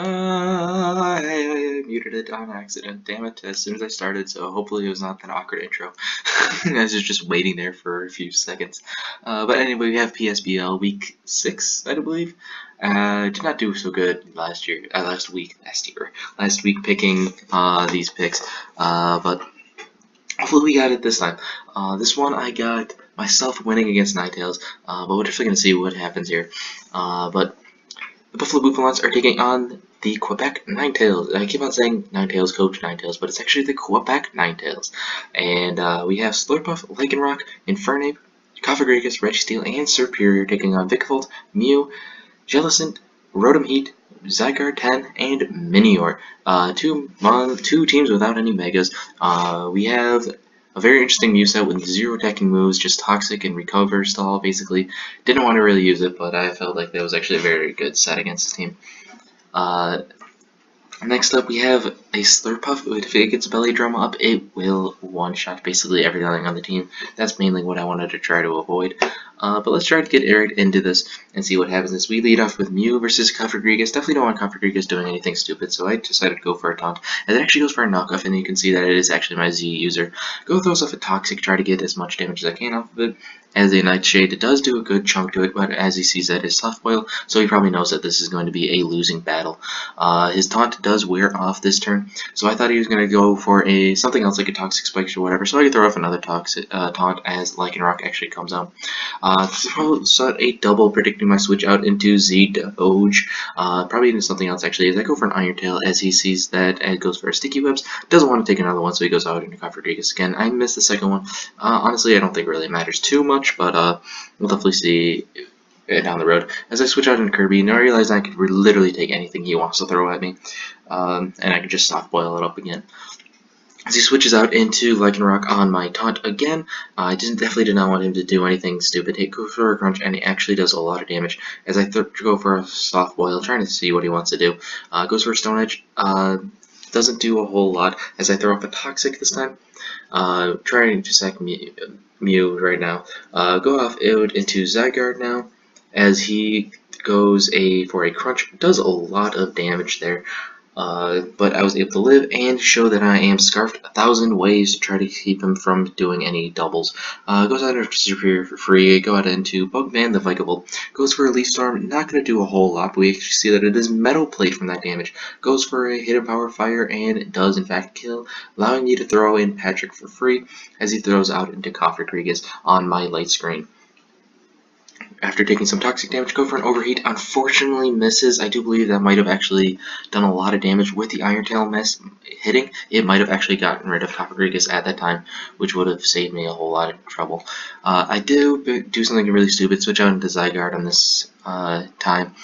I muted it on accident. Damn it! As soon as I started, so hopefully it was not that awkward intro. I was just waiting there for a few seconds. But anyway, we have PSBL week 6, I do believe. Did not do so good last year. Last week picking these picks. But hopefully we got it this time. This one I got myself winning against Ninetales. But we're definitely gonna see what happens here. But the Buffalo Bufalons are taking on the Quebec Ninetales. I keep on saying Ninetales, Coach Ninetales, but it's actually the Quebec Ninetales. And we have Slurpuff, Lycanroc, Infernape, Cofagrigus, Registeel, and Superior taking on Vikavolt, Mew, Jellicent, Rotom Heat, Zygarde 10, and Minior. Two teams without any Megas. We have a very interesting Mew set with zero attacking moves, just Toxic and Recover Stall, basically. Didn't want to really use it, but I felt like that was actually a very good set against this team. Next up, we have a Slurpuff. If it gets Belly Drum up, it will one-shot basically everything on the team. That's mainly what I wanted to try to avoid. But let's try to get right into this and see what happens. As we lead off with Mew versus Cofagrigus. Definitely don't want Cofagrigus doing anything stupid, so I decided to go for a taunt. And it actually goes for a knockoff, and you can see that it is actually my Z user. Go throws off a Toxic, try to get as much damage as I can off of it. As a Nightshade, it does do a good chunk to it, but as he sees that it's Soft Boil, so he probably knows that this is going to be a losing battle. His taunt does wear off this turn, so I thought he was going to go for something else like a Toxic Spike or whatever, so I could throw off another toxic taunt as Lycanroc actually comes out. So a double predicting my switch out into Z Doge, probably into something else actually, as I go for an Iron Tail as he sees that and goes for a Sticky Webs, doesn't want to take another one, so he goes out into Cofagrigus again. I missed the second one. Honestly, I don't think it really matters too much, but we'll definitely see down the road. As I switch out into Kirby, now I realize I could literally take anything he wants to throw at me, and I can just soft boil it up again. As he switches out into Lycanroc on my taunt again, I definitely did not want him to do anything stupid. He goes for a crunch, and he actually does a lot of damage. As I go for a soft boil, trying to see what he wants to do. Goes for a Stone Edge. Doesn't do a whole lot. As I throw up a Toxic this time. Trying to sack Mew right now. Go off Ode into Zygarde now, as he goes for a crunch. Does a lot of damage there, but I was able to live and show that I am Scarfed 1,000 ways to try to keep him from doing any doubles. Goes out into Superior for free. Go out into Bugman the Vikavolt. Goes for a Leaf Storm. Not going to do a whole lot, but we actually see that it is Metal Plate from that damage. Goes for a Hidden Power Fire and does in fact kill, allowing me to throw in Patrick for free as he throws out into Cofagrigus on my light screen. After taking some toxic damage, go for an overheat. Unfortunately misses. I do believe that might have actually done a lot of damage with the Iron Tail hitting. It might have actually gotten rid of Cofagrigus at that time, which would have saved me a whole lot of trouble. I do something really stupid, switch out into Zygarde on this time.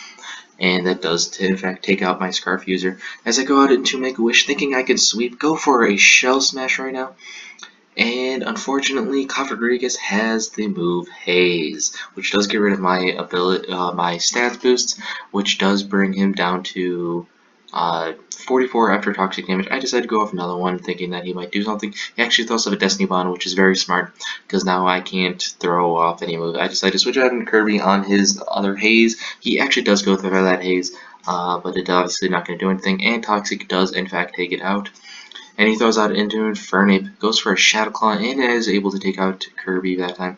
And that does, in fact, take out my Scarf user. As I go out into Make-A-Wish, thinking I can sweep, go for a Shell Smash right now. And unfortunately, Cofagrigus has the move Haze, which does get rid of my my stats boosts, which does bring him down to 44 after toxic damage. I decided to go off another one, thinking that he might do something. He actually throws off a Destiny Bond, which is very smart, because now I can't throw off any move. I decided to switch out into Kirby on his other Haze. He actually does go through that Haze, but it's obviously not going to do anything, and Toxic does in fact take it out. And he throws out into Infernape, goes for a Shadow Claw, and is able to take out Kirby that time.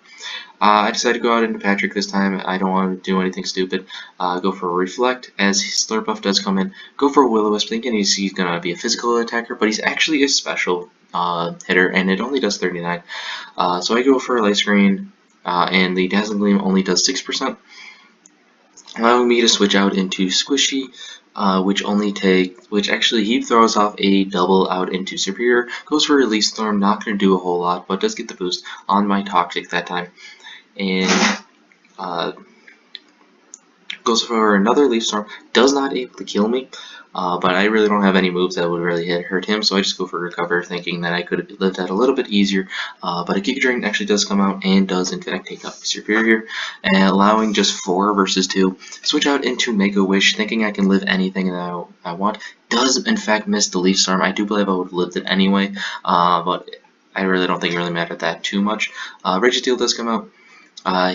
I decided to go out into Patrick this time. I don't want to do anything stupid. Go for a Reflect, as Slurpuff does come in. Go for a Will-O-Wisp, thinking he's going to be a physical attacker, but he's actually a special hitter, and it only does 39. So I go for a Light Screen, and the Dazzling Gleam only does 6%. Allowing me to switch out into Squishy, which actually he throws off a double out into Superior, goes for Release Storm, not going to do a whole lot, but does get the boost on my Toxic that time, and goes for another Leaf Storm, does not able to kill me, but I really don't have any moves that would really hurt him, so I just go for Recover, thinking that I could have lived that a little bit easier, but a Giga Drain actually does come out and does in fact take out Superior, and allowing just 4 versus 2. Switch out into Make-A-Wish, thinking I can live anything that I want. Does in fact miss the Leaf Storm. I do believe I would have lived it anyway, but I really don't think it really mattered that too much. Registeel does come out.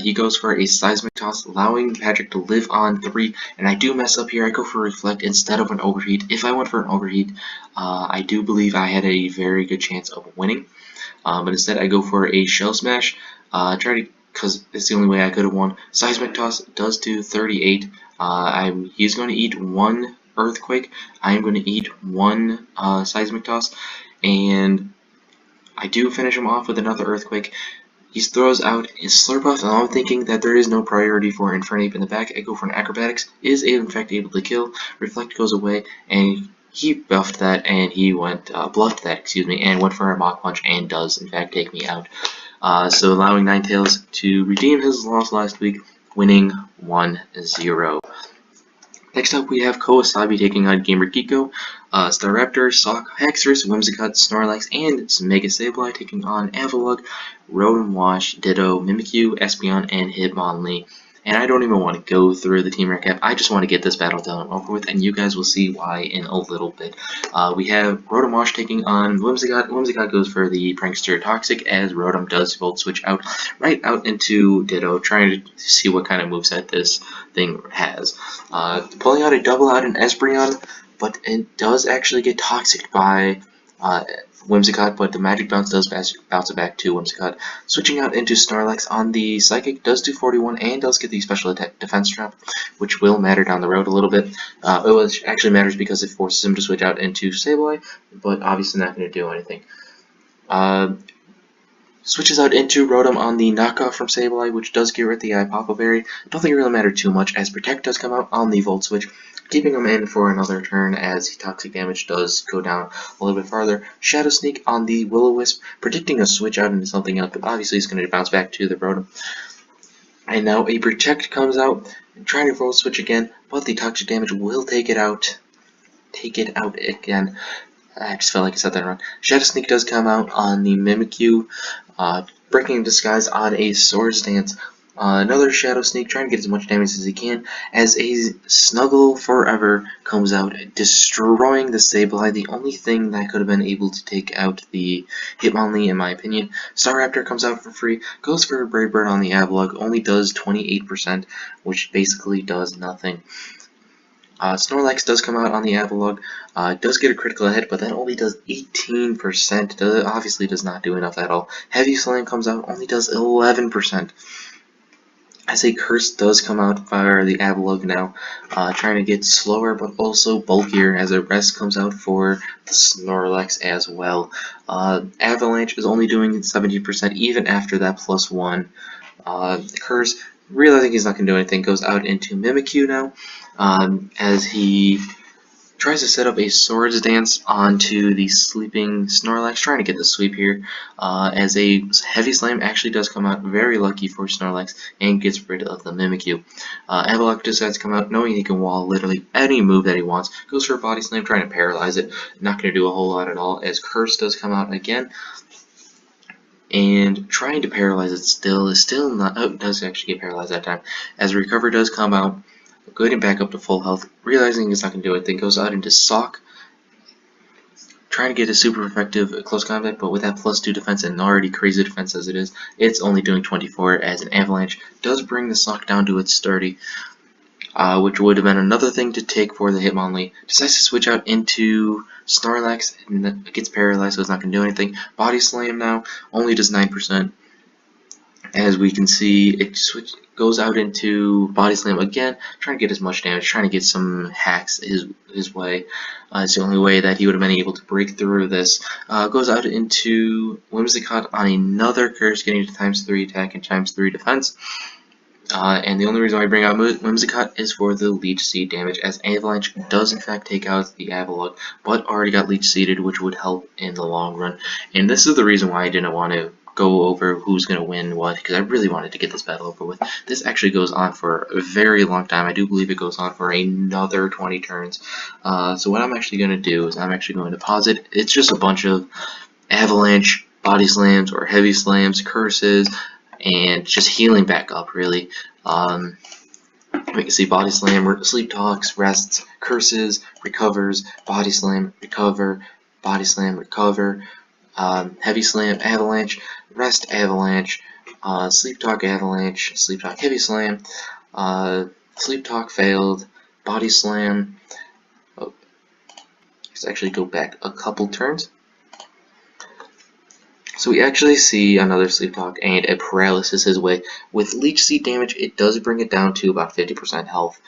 He goes for a seismic toss, allowing Patrick to live on 3, and I do mess up here. I go for reflect instead of an overheat. If I went for an overheat, I do believe I had a very good chance of winning, but instead I go for a shell smash, because it's the only way I could have won. Seismic toss does do 38. He's going to eat 1 earthquake. I am going to eat 1 seismic toss, and I do finish him off with another earthquake. He throws out his Slurpuff, and I'm thinking that there is no priority for Infernape in the back. I go for an Acrobatics, is in fact able to kill. Reflect goes away, and he bluffed that, and and went for a Mach Punch, and does in fact take me out. So allowing Ninetales to redeem his loss last week, winning 1-0. Next up, we have Kowasabi taking on Gamer Geeko, Staraptor, Sock, Haxorus, Whimsicott, Snorlax, and Mega Sableye taking on Avalugg, Rotom Wash, Ditto, Mimikyu, Espeon, and Hitmonlee. And I don't even want to go through the team recap, I just want to get this battle done and over with, and you guys will see why in a little bit. We have Rotom Wash taking on Whimsicott. Whimsicott goes for the Prankster Toxic, as Rotom does Volt Switch out right out into Ditto, trying to see what kind of moveset this thing has. Pulling out a double out in Espeon, but it does actually get Toxic by Whimsicott, but the Magic Bounce does bounce it back to Whimsicott. Switching out into Snorlax on the Psychic does do 41 and does get the Special Attack Defense Trap, which will matter down the road a little bit. It actually matters because it forces him to switch out into Sableye, but obviously not going to do anything. Switches out into Rotom on the knockoff from Sableye, which does get rid of the Papa Berry. I don't think it really mattered too much, as Protect does come out on the Volt Switch, keeping him in for another turn as toxic damage does go down a little bit farther. Shadow Sneak on the Will-O-Wisp, predicting a switch out into something else, but obviously it's going to bounce back to the Rotom. And now a Protect comes out, trying to Volt Switch again, but the toxic damage will take it out. Take it out again. I just felt like I said that wrong. Shadow Sneak does come out on the Mimikyu, breaking Disguise on a Swords Dance. Another Shadow Sneak, trying to get as much damage as he can, as a Snuggle Forever comes out, destroying the Sableye, the only thing that could have been able to take out the Hitmonlee, in my opinion. Staraptor comes out for free, goes for a Brave Bird on the Avalugg, only does 28%, which basically does nothing. Snorlax does come out on the Avalugg, does get a critical hit, but that only does 18%, obviously does not do enough at all. Heavy Slam comes out, only does 11%. As a Curse does come out for the Avalugg now, trying to get slower but also bulkier, as a Rest comes out for the Snorlax as well. Avalanche is only doing 17% even after that +1. Curse, realizing he's not going to do anything, goes out into Mimikyu now, as he tries to set up a Swords Dance onto the sleeping Snorlax, trying to get the sweep here, as a Heavy Slam actually does come out, very lucky for Snorlax, and gets rid of the Mimikyu. Avalugg decides to come out, knowing he can wall literally any move that he wants, goes for a Body Slam, trying to paralyze it, not going to do a whole lot at all, as Curse does come out again, and trying to paralyze it is still not, oh, it does actually get paralyzed that time, as Recover does come out, getting back up to full health, realizing he's not going to do anything, goes out into Sock, trying to get a super effective close combat, but with that +2 defense and already crazy defense as it is, it's only doing 24, as an Avalanche does bring the Sock down to its 30, which would have been another thing to take for the Hitmonlee. Decides to switch out into Snorlax, and gets paralyzed, so it's not going to do anything. Body Slam now, only does 9%. As we can see, it goes out into Body Slam again, trying to get as much damage, trying to get some hacks his way. It's the only way that he would have been able to break through this. Goes out into Whimsicott on another Curse, getting to ×3 attack and ×3 defense. And the only reason why I bring out Whimsicott is for the Leech Seed damage, as Avalanche does in fact take out the Avalugg, but already got Leech Seeded, which would help in the long run. And this is the reason why I didn't want to go over who's going to win what, because I really wanted to get this battle over with. This actually goes on for a very long time. I do believe it goes on for another 20 turns. So what I'm actually going to do is I'm actually going to pause it. It's just a bunch of Avalanche, Body Slams, or Heavy Slams, Curses, and just healing back up, really. We can see Body Slam, Sleep Talks, Rests, Curses, Recovers, Body Slam, Recover, Body Slam, Recover, Heavy Slam, Avalanche, Rest, Avalanche, Sleep Talk Avalanche, Sleep Talk Heavy Slam, Sleep Talk failed, Body Slam. Oh, let's actually go back a couple turns. So we actually see another Sleep Talk and a Paralysis his way. With Leech Seed damage, it does bring it down to about 50% health.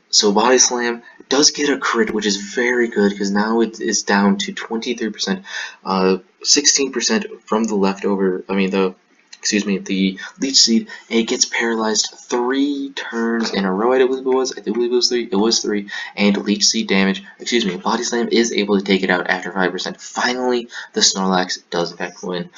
So Body Slam does get a crit, which is very good because now it is down to 23%, 16% from the leftover. The Leech Seed, and it gets paralyzed 3 turns in a row. I believe it was 3. It was 3, and Leech Seed damage. Body Slam is able to take it out after 5%. Finally, the Snorlax does in fact win.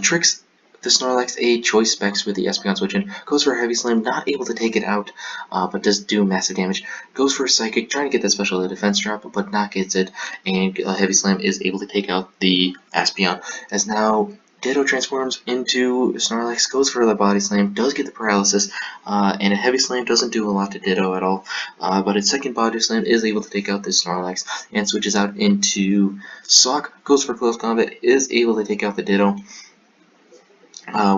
Tricks the Snorlax a choice specs with the Espeon switch in. Goes for a Heavy Slam, not able to take it out, but does do massive damage. Goes for a Psychic, trying to get that special defense drop, but not gets it, and Heavy Slam is able to take out the Espeon. As now Ditto transforms into Snorlax, goes for the Body Slam, does get the Paralysis, and a Heavy Slam doesn't do a lot to Ditto at all, but its second Body Slam is able to take out this Snorlax, and switches out into Sock, goes for Close Combat, is able to take out the Ditto,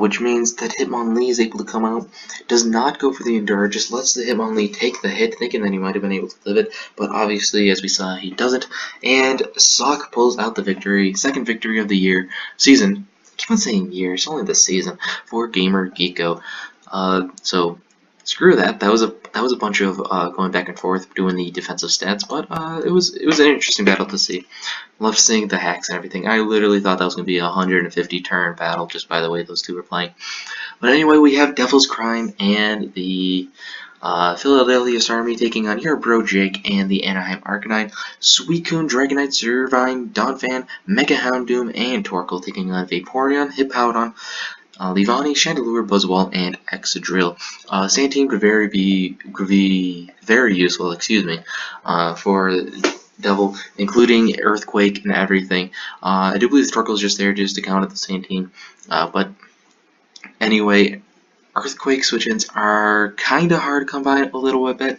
which means that Hitmonlee is able to come out, does not go for the Endure, just lets the Hitmonlee take the hit, thinking that he might have been able to live it, but obviously, as we saw, he doesn't, and Sock pulls out the victory, second victory of the season. I keep on saying year, it's only the season, for Gamer Geeko. So screw that. That was a bunch of going back and forth doing the defensive stats, but it was an interesting battle to see. Love seeing the hacks and everything. I literally thought that was gonna be a 150 turn battle just by the way those two were playing. But anyway, we have Devil's Crime and the Philadelphia Army taking on your bro Jake and the Anaheim Arcanine, Suicune, Dragonite, Zervine, Donphan, Mega Houndoom, and Torkoal taking on Vaporeon, Hippowdon, Leavanny, Chandelure, Buzzwole, and Excadrill. Sandteam could be very useful, for Devil, including Earthquake and everything. I do believe Torkoal's just there just to count at the Sandteam, but anyway, Earthquake switch-ins are kind of hard to combine a little bit.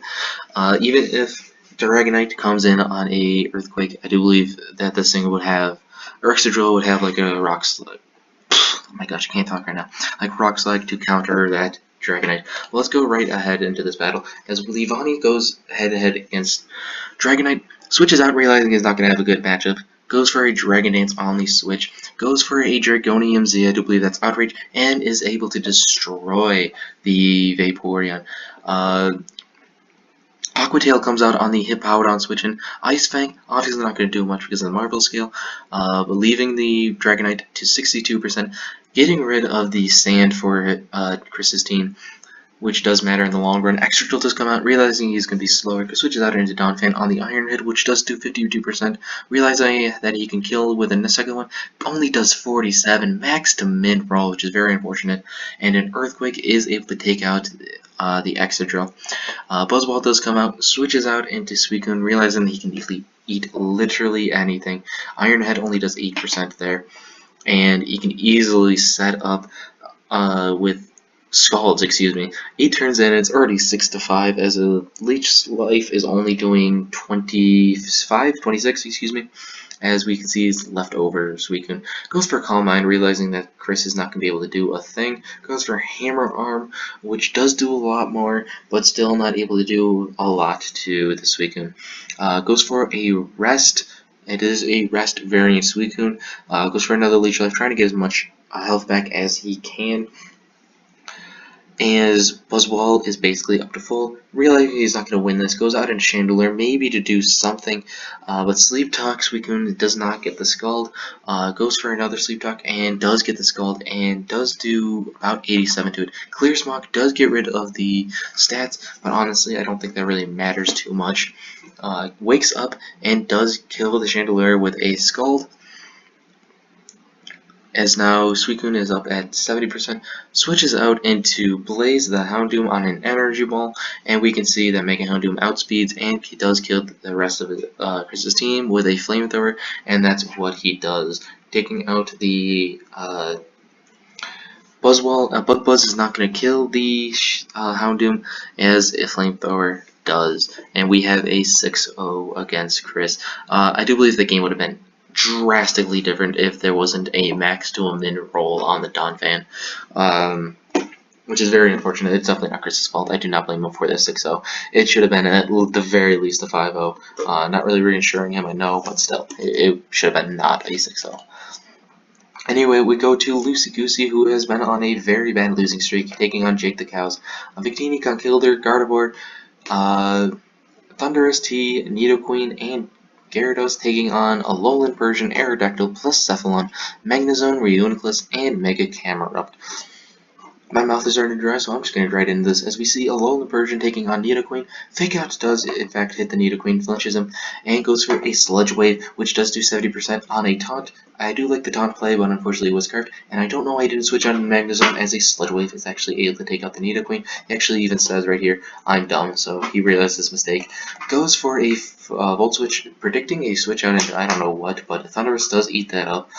Even if Dragonite comes in on a Earthquake, I do believe that this thing would have, or Excadrill would have like a Rock Slide. Oh my gosh, I can't talk right now. Like Rock Slide to counter that Dragonite. Well, let's go right ahead into this battle as Leavanny goes head-to-head against Dragonite, switches out realizing he's not going to have a good matchup, goes for a Dragon Dance on the switch, goes for a Dragonium Z, I do believe that's Outrage, and is able to destroy the Vaporeon. Aqua Tail comes out on the Hippowdon switch in. Ice Fang, obviously not going to do much because of the Marble Scale, but leaving the Dragonite to 62%, getting rid of the Sand for Chris's team, which does matter in the long run. Excadrill does come out, realizing he's going to be slower, switches out into Donphan on the Iron Head, which does do 52%, realizing that he can kill within the second one, only does 47, max to min roll, which is very unfortunate, and an Earthquake is able to take out the Excadrill. Buzzwole does come out, switches out into Suicune, realizing that he can eat literally anything. Iron Head only does 8% there, and he can easily set up with Scalds, 8 turns in, it's already 6-5, as a Leech's life is only doing 26, as we can see he's left over Suicune. Goes for Calm Mind, realizing that Chris is not going to be able to do a thing. Goes for Hammer Arm, which does do a lot more, but still not able to do a lot to the Suicune. Goes for a Rest. It is a Rest variant Suicune. Goes for another Leech Life, trying to get as much health back as he can. As Buzzwole is basically up to full, realizing he's not going to win this, goes out in Chandelure, maybe to do something, but Sleep Talk, Suicune does not get the Scald, goes for another Sleep Talk, and does get the Scald, and does do about 87 to it. Clear Smog does get rid of the stats, but honestly, I don't think that really matters too much. Wakes up, and does kill the Chandelure with a Scald, as now Suicune is up at 70%, switches out into Blaze the Houndoom on an Energy Ball, and we can see that Mega Houndoom outspeeds and he does kill the rest of Chris's team with a Flamethrower, and that's what he does, taking out the Buzzwole. Bug Buzz is not going to kill the Houndoom, as a Flamethrower does, and we have a 6-0 against Chris. I do believe the game would have been drastically different if there wasn't a max to a min roll on the Don fan. Which is very unfortunate. It's definitely not Chris's fault. I do not blame him for this 6-0. It should have been at the very least a 5-0. Not really reassuring him, I know, but still, it should have been not a 6-0. Anyway, we go to Lucy Goosey, who has been on a very bad losing streak, taking on Jake the Cows. Victini, Conkeldurr, Gardevoir, Thunderous T, Nidoqueen, and Gyarados taking on Alolan Persian, Aerodactyl, plus Cephalon, Magnezone, Reuniclus, and Mega Camerupt. My mouth is starting to dry, so I'm just going to get right into this. As we see Alolan Persian taking on Nidoqueen, Fake Out does in fact hit the Nidoqueen, flinches him, and goes for a Sludge Wave, which does do 70% on a Taunt. I do like the Taunt play, but unfortunately it was carved, and I don't know why I didn't switch on Magnezone, as a Sludge Wave is actually able to take out the Nidoqueen. He actually even says right here, I'm dumb, so he realized his mistake. Goes for a Volt Switch, predicting a switch out into I don't know what, but Thunderous does eat that up.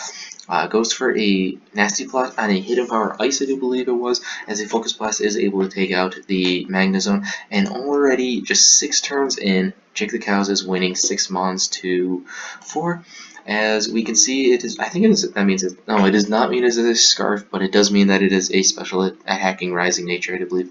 Goes for a Nasty Plot on a Hidden Power Ice, I do believe it was, as a Focus Blast is able to take out the Magnezone. And already just 6 turns in, Jake the Cows is winning 6 Mons to 4. As we can see, it is. I think it is. That means it. No, it does not mean it is a Scarf, but it does mean that it is a special attacking Rising Nature, I do believe.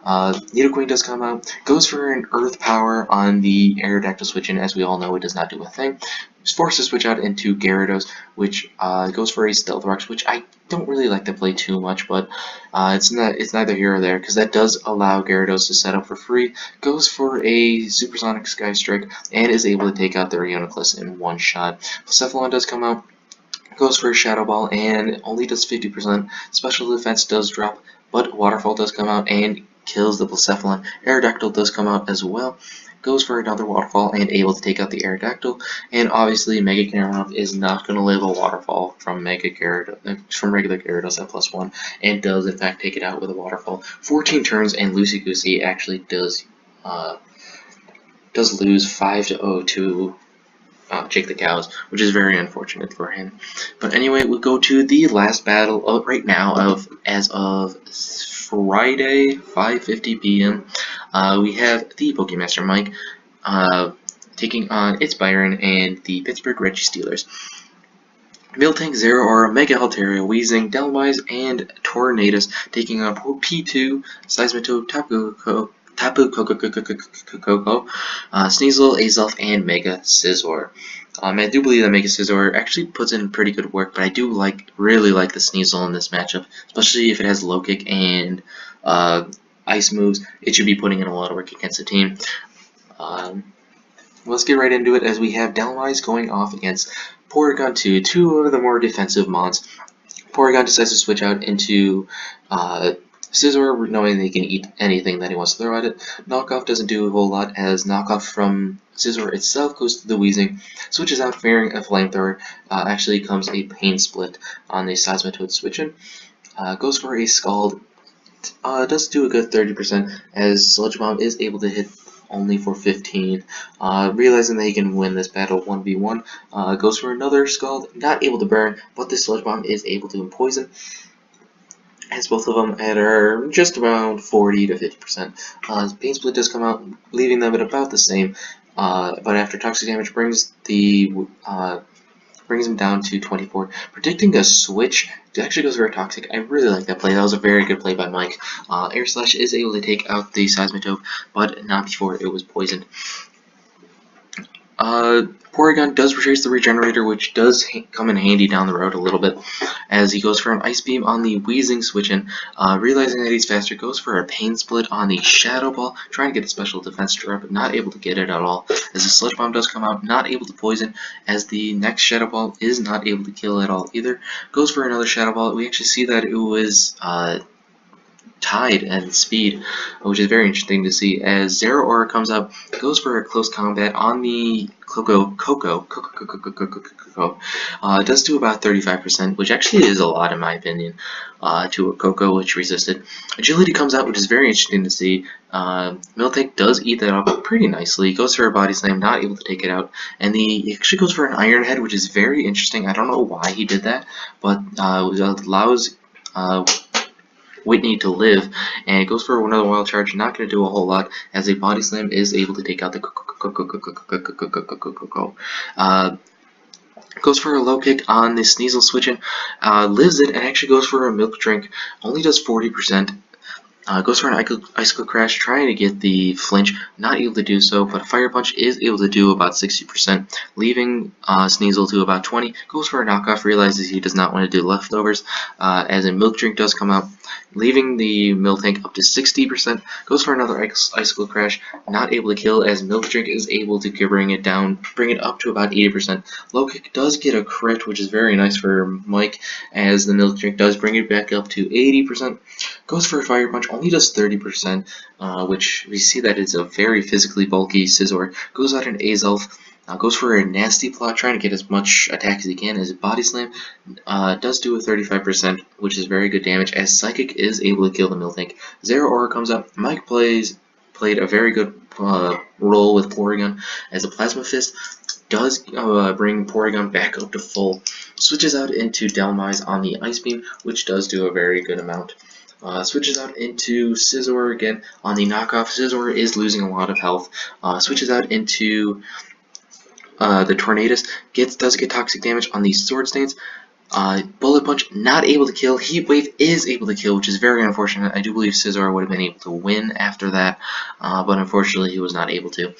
Nidoqueen does come out, goes for an Earth Power on the Aerodactyl switch in. As we all know, it does not do a thing. Is forced to switch out into Gyarados, which goes for a Stealth Rocks, which I don't really like to play too much, but it's neither here or there, because that does allow Gyarados to set up for free. Goes for a Supersonic Sky Strike and is able to take out the Reuniclus in one shot. Cephalon does come out, goes for a Shadow Ball and only does 50%. Special defense does drop, but Waterfall does come out and kills the Blacephalon. Aerodactyl does come out as well. Goes for another Waterfall and able to take out the Aerodactyl. And obviously, Mega Gyarados is not going to live a Waterfall from regular Gyarados at +1, and does in fact take it out with a Waterfall. 14 turns, and Lucy Goosey actually does lose 5-0 to Jake the Cows, which is very unfortunate for him. But anyway, we'll go to the last battle right now as of Friday, 5:50 p.m. We have the Pokemaster Mike taking on its Byron and the Pittsburgh Reggie Steelers. Miltank, Zeraora, Mega Halteria, Weezing, Delmise, and Tornadus taking on P2, Seismitoad, Tapu Koko, Sneasel, Azelf, and Mega Scizor. I do believe that Mega Scizor actually puts in pretty good work, but I do really like the Sneasel in this matchup, especially if it has Low Kick and Ice moves. It should be putting in a lot of work against the team. Let's get right into it, as we have Delmise going off against Porygon 2, two of the more defensive Mons. Porygon decides to switch out into Scizor, knowing they can eat anything that he wants to throw at it. Knockoff doesn't do a whole lot, as Knockoff from Scizor itself goes to the Weezing, switches out fearing a Flamethrower, actually comes a Pain Split on the Seismitoad switch-in. Goes for a Scald, does do a good 30%, as Sludge Bomb is able to hit only for 15. Realizing that he can win this battle 1v1, goes for another Scald, not able to burn, but the Sludge Bomb is able to poison, as both of them are just around 40 to 50%. Pain Split does come out, leaving them at about the same, but after Toxic Damage brings him down to 24. Predicting a switch, it actually goes very Toxic. I really like that play. That was a very good play by Mike. Air Slash is able to take out the Seismitoad, but not before it was poisoned. Porygon does retrace the Regenerator, which does come in handy down the road a little bit, as he goes for an Ice Beam on the Weezing switch-in. Realizing that he's faster, goes for a Pain Split on the Shadow Ball, trying to get a special defense drop, but not able to get it at all, as the Sludge Bomb does come out, not able to poison, as the next Shadow Ball is not able to kill at all either. Goes for another Shadow Ball. We actually see that it was tied at speed, which is very interesting to see, as Zeraora comes up, goes for a close combat on the Coco. Does do about 35%, which actually is a lot in my opinion, to a Coco which resisted. Agility comes out, which is very interesting to see. Miltank does eat that up pretty nicely, goes for a Body Slam, not able to take it out, and he actually goes for an Iron Head, which is very interesting. I don't know why he did that, but allows Whitney to live, and it goes for another Wild Charge, not going to do a whole lot, as a Body Slam is able to take out the Goes for a low kick on the Sneasel switching, lives it, and actually goes for a milk drink. Only does 40%. Goes for an icicle crash, trying to get the flinch, not able to do so, but a fire punch is able to do about 60%, leaving Sneasel to about 20. Goes for a knockoff, realizes he does not want to do leftovers, as a milk drink does come out, leaving the milk tank up to 60%. Goes for another icicle crash, not able to kill, as milk drink is able to bring it down, bring it up to about 80%. Low kick does get a crit, which is very nice for Mike, as the milk drink does bring it back up to 80%. Goes for a fire punch, only does 30%, which we see that it's a very physically bulky Scizor. Goes out an Azelf, goes for a nasty plot, trying to get as much attack as he can. As a body slam, does do a 35%, which is very good damage, as Psychic is able to kill the Miltank. Zero Aura comes up. Mike played a very good role with Porygon, as a Plasma Fist does bring Porygon back up to full. Switches out into Delmise on the Ice Beam, which does do a very good amount. Switches out into Scizor again on the knockoff. Scizor is losing a lot of health. Switches out into the Tornadus. Does get toxic damage on the Sword Stance. Bullet Punch not able to kill. Heat Wave is able to kill, which is very unfortunate. I do believe Scizor would have been able to win after that, but unfortunately he was not able to.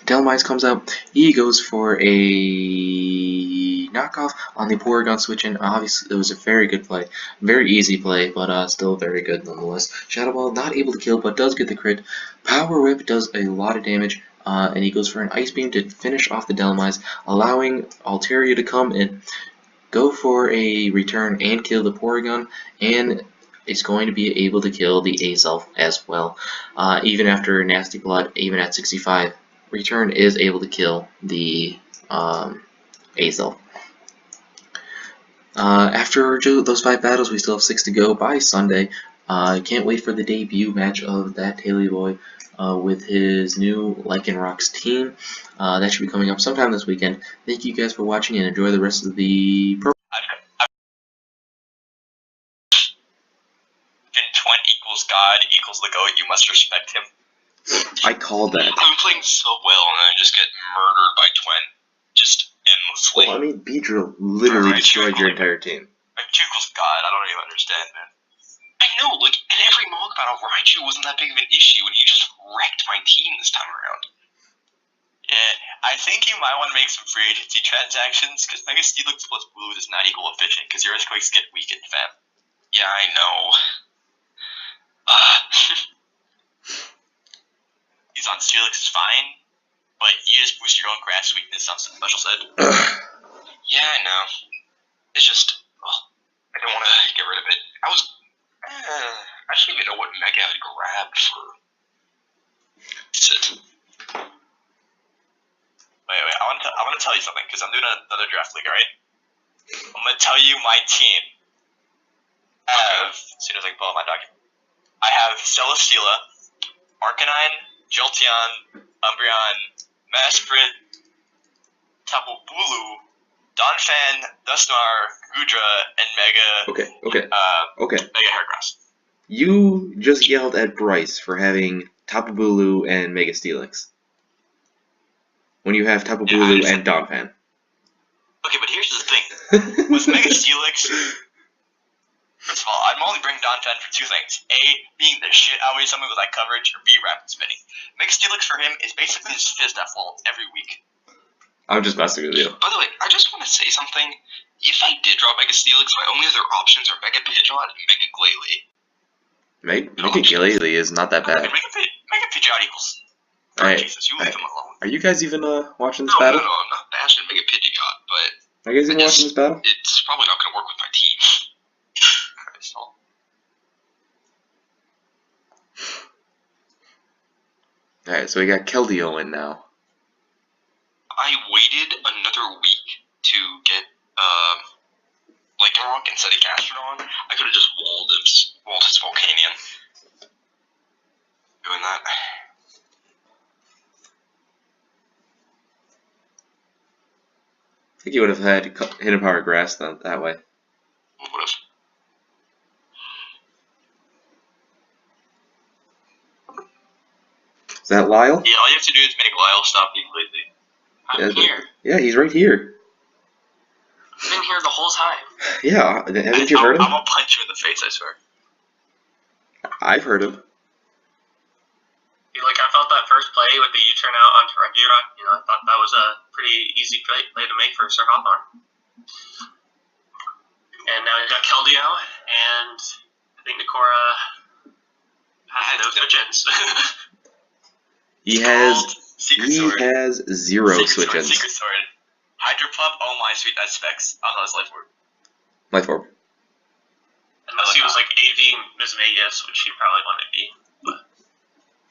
Delmise comes out. He goes for a knockoff on the Porygon switch-in. Obviously, it was a very good play. Very easy play, but still very good nonetheless. Shadow Ball not able to kill, but does get the crit. Power Whip does a lot of damage, and he goes for an Ice Beam to finish off the Delmise, allowing Altaria to come in, go for a return, and kill the Porygon, and is going to be able to kill the Azelf as well. Even after Nasty Blood, even at 65. Return is able to kill the Azelf. After those 5 battles, we still have 6 to go by Sunday. Can't wait for the debut match of that Taily Boy with his new Lycanrocs team. That should be coming up sometime this weekend. Thank you guys for watching and enjoy the rest of the program. Twin equals God equals the GOAT, you must respect him. I called that. I'm playing so well and I just get murdered by Twin. Just endlessly. Well, I mean, Beedrill literally destroyed your entire team. Raichu equals God, I don't even understand, man. I know, like, in every Mog battle, Raichu wasn't that big of an issue and he just wrecked my team this time around. Yeah, I think you might want to make some free agency transactions, because Mega Steelix plus Blue is not equal efficient, because your Earthquakes get weakened, fam. Yeah, I know. He's on Steelix is fine, but you just boost your own grass weakness on some special set. Yeah, I know. It's just, I don't want to get rid of it. I don't even know what Mega had grabbed for. Sit. Wait, I want to tell you something, because I'm doing another draft league, alright? I'm going to tell you my team. As soon as I can pull out my document. I have Celesteela, Arcanine, Jolteon, Umbreon, Mesprit, Tapu Bulu, Donphan, Dusknoir, Gudra, and Mega. Okay. Mega Heracross. You just yelled at Bryce for having Tapu Bulu and Mega Steelix, when you have Tapu Bulu and Donphan. Okay, but here's the thing. With Mega Steelix, first of all, I'm only bringing Donphan for 2 things. A, being the shit out of something with that coverage, or B, rapid spinning. Mega Steelix for him is basically just Fizz-Death wall every week. I'm just messing with you. By the way, I just want to say something. If I did draw Mega Steelix, my only other options are Mega Pidgeot and Mega Glalie. Mega Glalie is not that bad. Mega Pidgeot equals. Alright. Jesus, you leave him alone. Are you guys even watching this battle? No, I'm not bashing Mega Pidgeot, but are you guys even watching this battle? It's probably not going to work with my team. Alright, so we got Keldeo in now. I waited another week to get Lycanroc instead of Gastrodon. I could have just walled his Volcanion. Doing that. I think you would have had Hidden Power Grass that way. Would have. Is that Lyle? Yeah, all you have to do is make Lyle stop being lazy. I'm here. Yeah, he's right here. I've been here the whole time. Yeah, haven't you heard him? I'm gonna punch you in the face, I swear. I've heard him. Like, I felt that first play with the U-turn out onto Ragira, I thought that was a pretty easy play to make for Sir Hawthorne. And now he's got Keldeo, and I think Nakora has no switch-ins. He has zero Secret switch-ins. Sword. Hydro Pump, oh my sweet, that's specs. Oh no, it's Life Orb. Life Orb. Unless he was like AV Miss Vegas, which he probably wouldn't be. But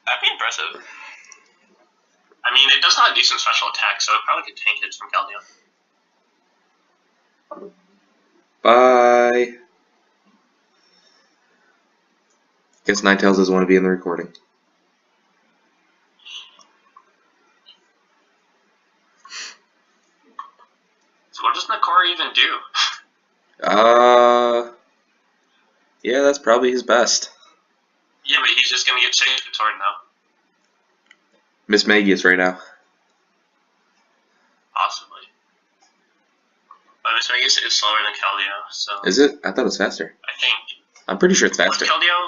that'd be impressive. I mean, it does have a decent special attack, so it probably could tank hits from Keldeo. Bye. Guess Ninetales doesn't want to be in the recording. So what does Nakora even do? Yeah, that's probably his best. Yeah, but he's just gonna get chased with Torn now. Miss Magius right now. Possibly. But Miss Vegas is slower than Keldeo, so... Is it? I thought it was faster. I think. I'm pretty sure it's faster. Keldeo?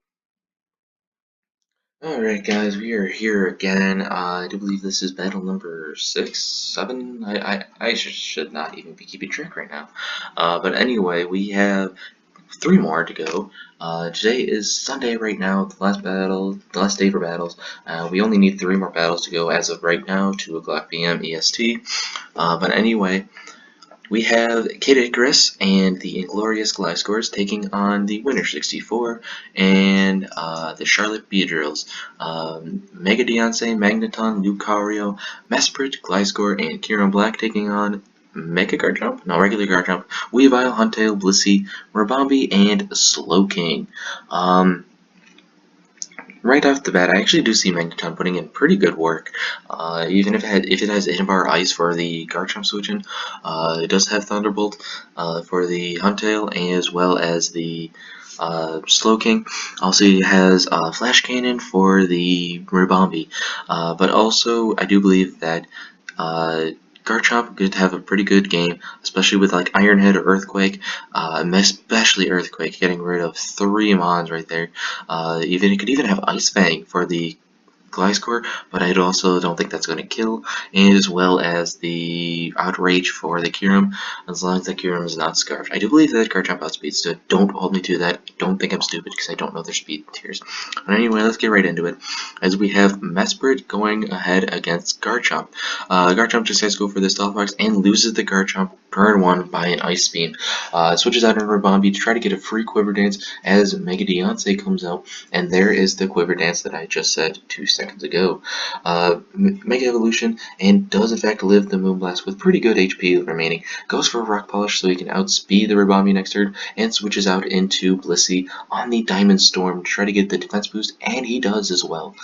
Alright guys, we are here again. I do believe this is battle number 6, 7? I should not even be keeping track right now. But anyway, we have 3 more to go. Today is Sunday right now, the last day for battles. We only need 3 more battles to go as of right now, 2 o'clock p.m. EST. But anyway, we have Kid Icarus and the Inglorious Gliscors taking on the Winner 64 and the Charlotte Beedrills. Mega Deoncé, Magneton, Lucario, Mesprit, Gliscor, and Kieran Black taking on Mega Garchomp? No, regular Garchomp, Weavile, Huntail, Blissey, Rabombi, and Slowking. Right off the bat, I actually do see Magneton putting in pretty good work. Even if it has Hidden Bar Ice for the Garchomp switch-in, it does have Thunderbolt for the Huntail as well as the Slowking. Also, it has Flash Cannon for the Rabombi. But also, I do believe that Garchomp could have a pretty good game, especially with like Iron Head or Earthquake, especially Earthquake, getting rid of 3 Mons right there. It could even have Ice Fang for the Gliscor, but I also don't think that's going to kill, and as well as the Outrage for the Kyurem, as long as the Kyurem is not Scarfed. I do believe that Garchomp outspeeds to it. Don't hold me to that. Don't think I'm stupid because I don't know their speed tiers. But anyway, let's get right into it. As we have Mesprit going ahead against Garchomp. Garchomp decides to go for the Stealth Box and loses the Garchomp turn 1 by an Ice Beam. Switches out into Rabombi to try to get a free Quiver Dance as Mega Deoncé comes out, and there is the Quiver Dance that I just said 2 seconds ago. Mega Evolution, and does in fact live the Moonblast with pretty good HP remaining. Goes for a Rock Polish so he can outspeed the Rabombi next turn, and switches out into Blissey on the Diamond Storm to try to get the defense boost, and he does as well.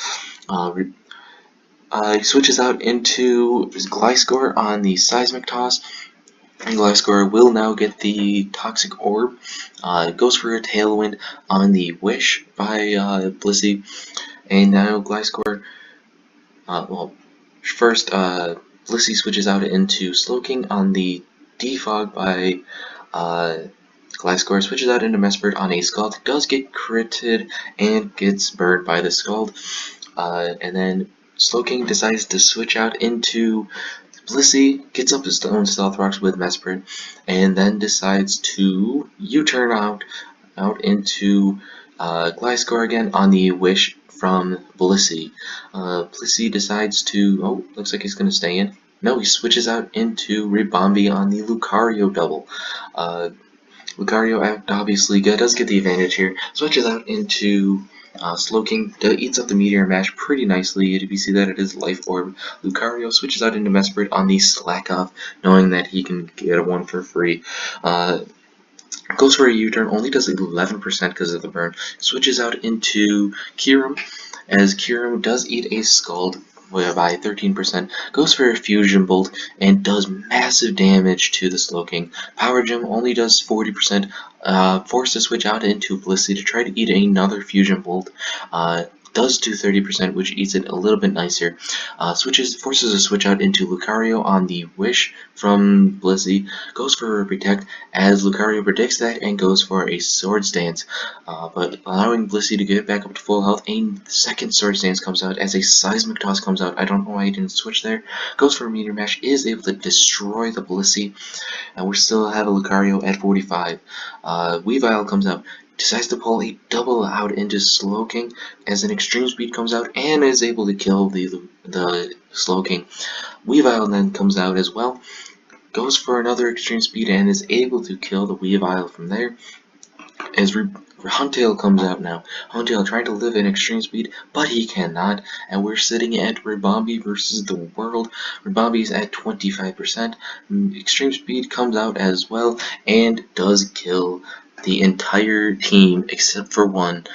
He switches out into Gliscor on the Seismic Toss, and Gliscor will now get the Toxic Orb. Goes for a Tailwind on the Wish by Blissey, and now Gliscor, first Blissey switches out into Slowking on the Defog by Gliscor, switches out into Mesprit on a Scald, does get critted and gets burned by the Scald, and then Slowking decides to switch out into Blissey, gets up his own Stealth Rocks with Mesprit, and then decides to U-turn out into Gliscor again on the Wish from Blissey. Blissey decides to, oh, looks like he's going to stay in. No, he switches out into Rabombi on the Lucario double. Lucario obviously does get the advantage here, switches out into Slowking, eats up the Meteor Mash pretty nicely. You see that it is Life Orb. Lucario switches out into Mesprit on the Slack Off, knowing that he can get one for free. Goes for a U-turn, only does 11% because of the burn. Switches out into Kyurem, as Kyurem does eat a Scald by 13%, goes for a Fusion Bolt, and does massive damage to the Slowking. Power Gem only does 40%, forced to switch out into Blissey to try to eat another Fusion Bolt. does do 30%, which eats it a little bit nicer. Forces a switch out into Lucario on the Wish from Blissey, goes for a Protect as Lucario predicts that and goes for a Swords Dance, but allowing Blissey to get back up to full health. A second Swords Dance comes out as a Seismic Toss comes out. I don't know why he didn't switch there. Goes for a Meteor Mash, is able to destroy the Blissey, and we still have a Lucario at 45. Weavile comes out, decides to pull a double out into Slowking as an Extreme Speed comes out and is able to kill the Slowking. Weavile then comes out as well, goes for another Extreme Speed and is able to kill the Weavile from there. As Huntail comes out now. Huntail trying to live in Extreme Speed, but he cannot, and we're sitting at Ribombee versus the world. Ribombee's at 25%. Extreme Speed comes out as well and does kill the entire team except for one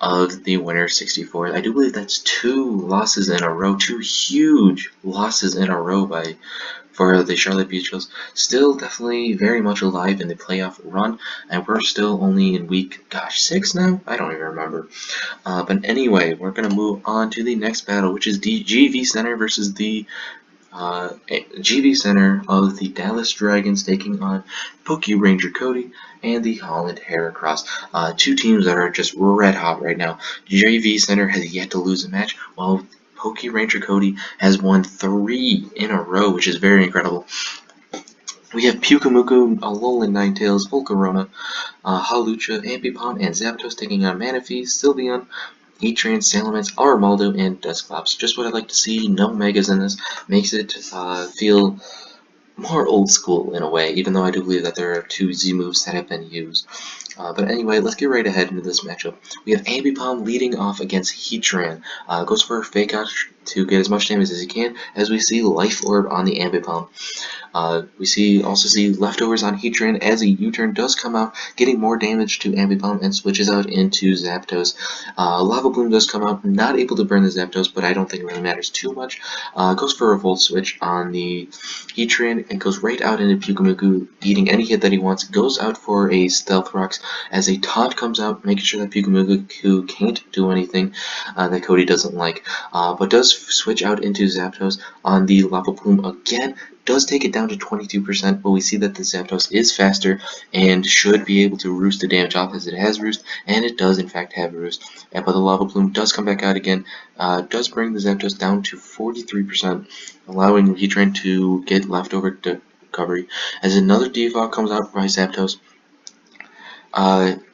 of the winner 64. I do believe that's 2 losses in a row, 2 huge losses in a row for the Charlotte Beatrils. Still definitely very much alive in the playoff run, and we're still only in week, 6 now? I don't even remember. But anyway, we're going to move on to the next battle, which is the GV Center versus the GV Center of the Dallas Dragons taking on Poke Ranger Cody and the Holland Heracross. 2 teams that are just red hot right now. GV Center has yet to lose a match, while Poke Ranger Cody has won 3 in a row, which is very incredible. We have Pyukumuku, Alolan Ninetales, Volcarona, Hawlucha, Ambipom, and Zapdos taking on Manaphy, Sylveon, Heatran, Salamence, Armaldo, and Dusclops. Just what I'd like to see. No Megas in this. Makes it feel more old school in a way, even though I do believe that there are 2 Z moves that have been used. But anyway, let's get right ahead into this matchup. We have Ambipom leading off against Heatran. Goes for a Fake Out to get as much damage as he can, as we see Life Orb on the Ambipom. We also see leftovers on Heatran as a U-turn does come out, getting more damage to Ambipom and switches out into Zapdos. Lava Bloom does come out, not able to burn the Zapdos, but I don't think it really matters too much. Goes for a Volt Switch on the Heatran and goes right out into Pyukumuku, eating any hit that he wants. Goes out for a Stealth Rocks as a taunt comes out, making sure that Pyukumuku can't do anything that Cody doesn't like, but does switch out into Zapdos on the Lava Plume again. Does take it down to 22%, but we see that the Zapdos is faster and should be able to roost the damage off as it has roost, and it does in fact have roost. But the Lava Plume does come back out again, does bring the Zapdos down to 43%, allowing Heatran to get leftover recovery. As another default comes out by Zapdos,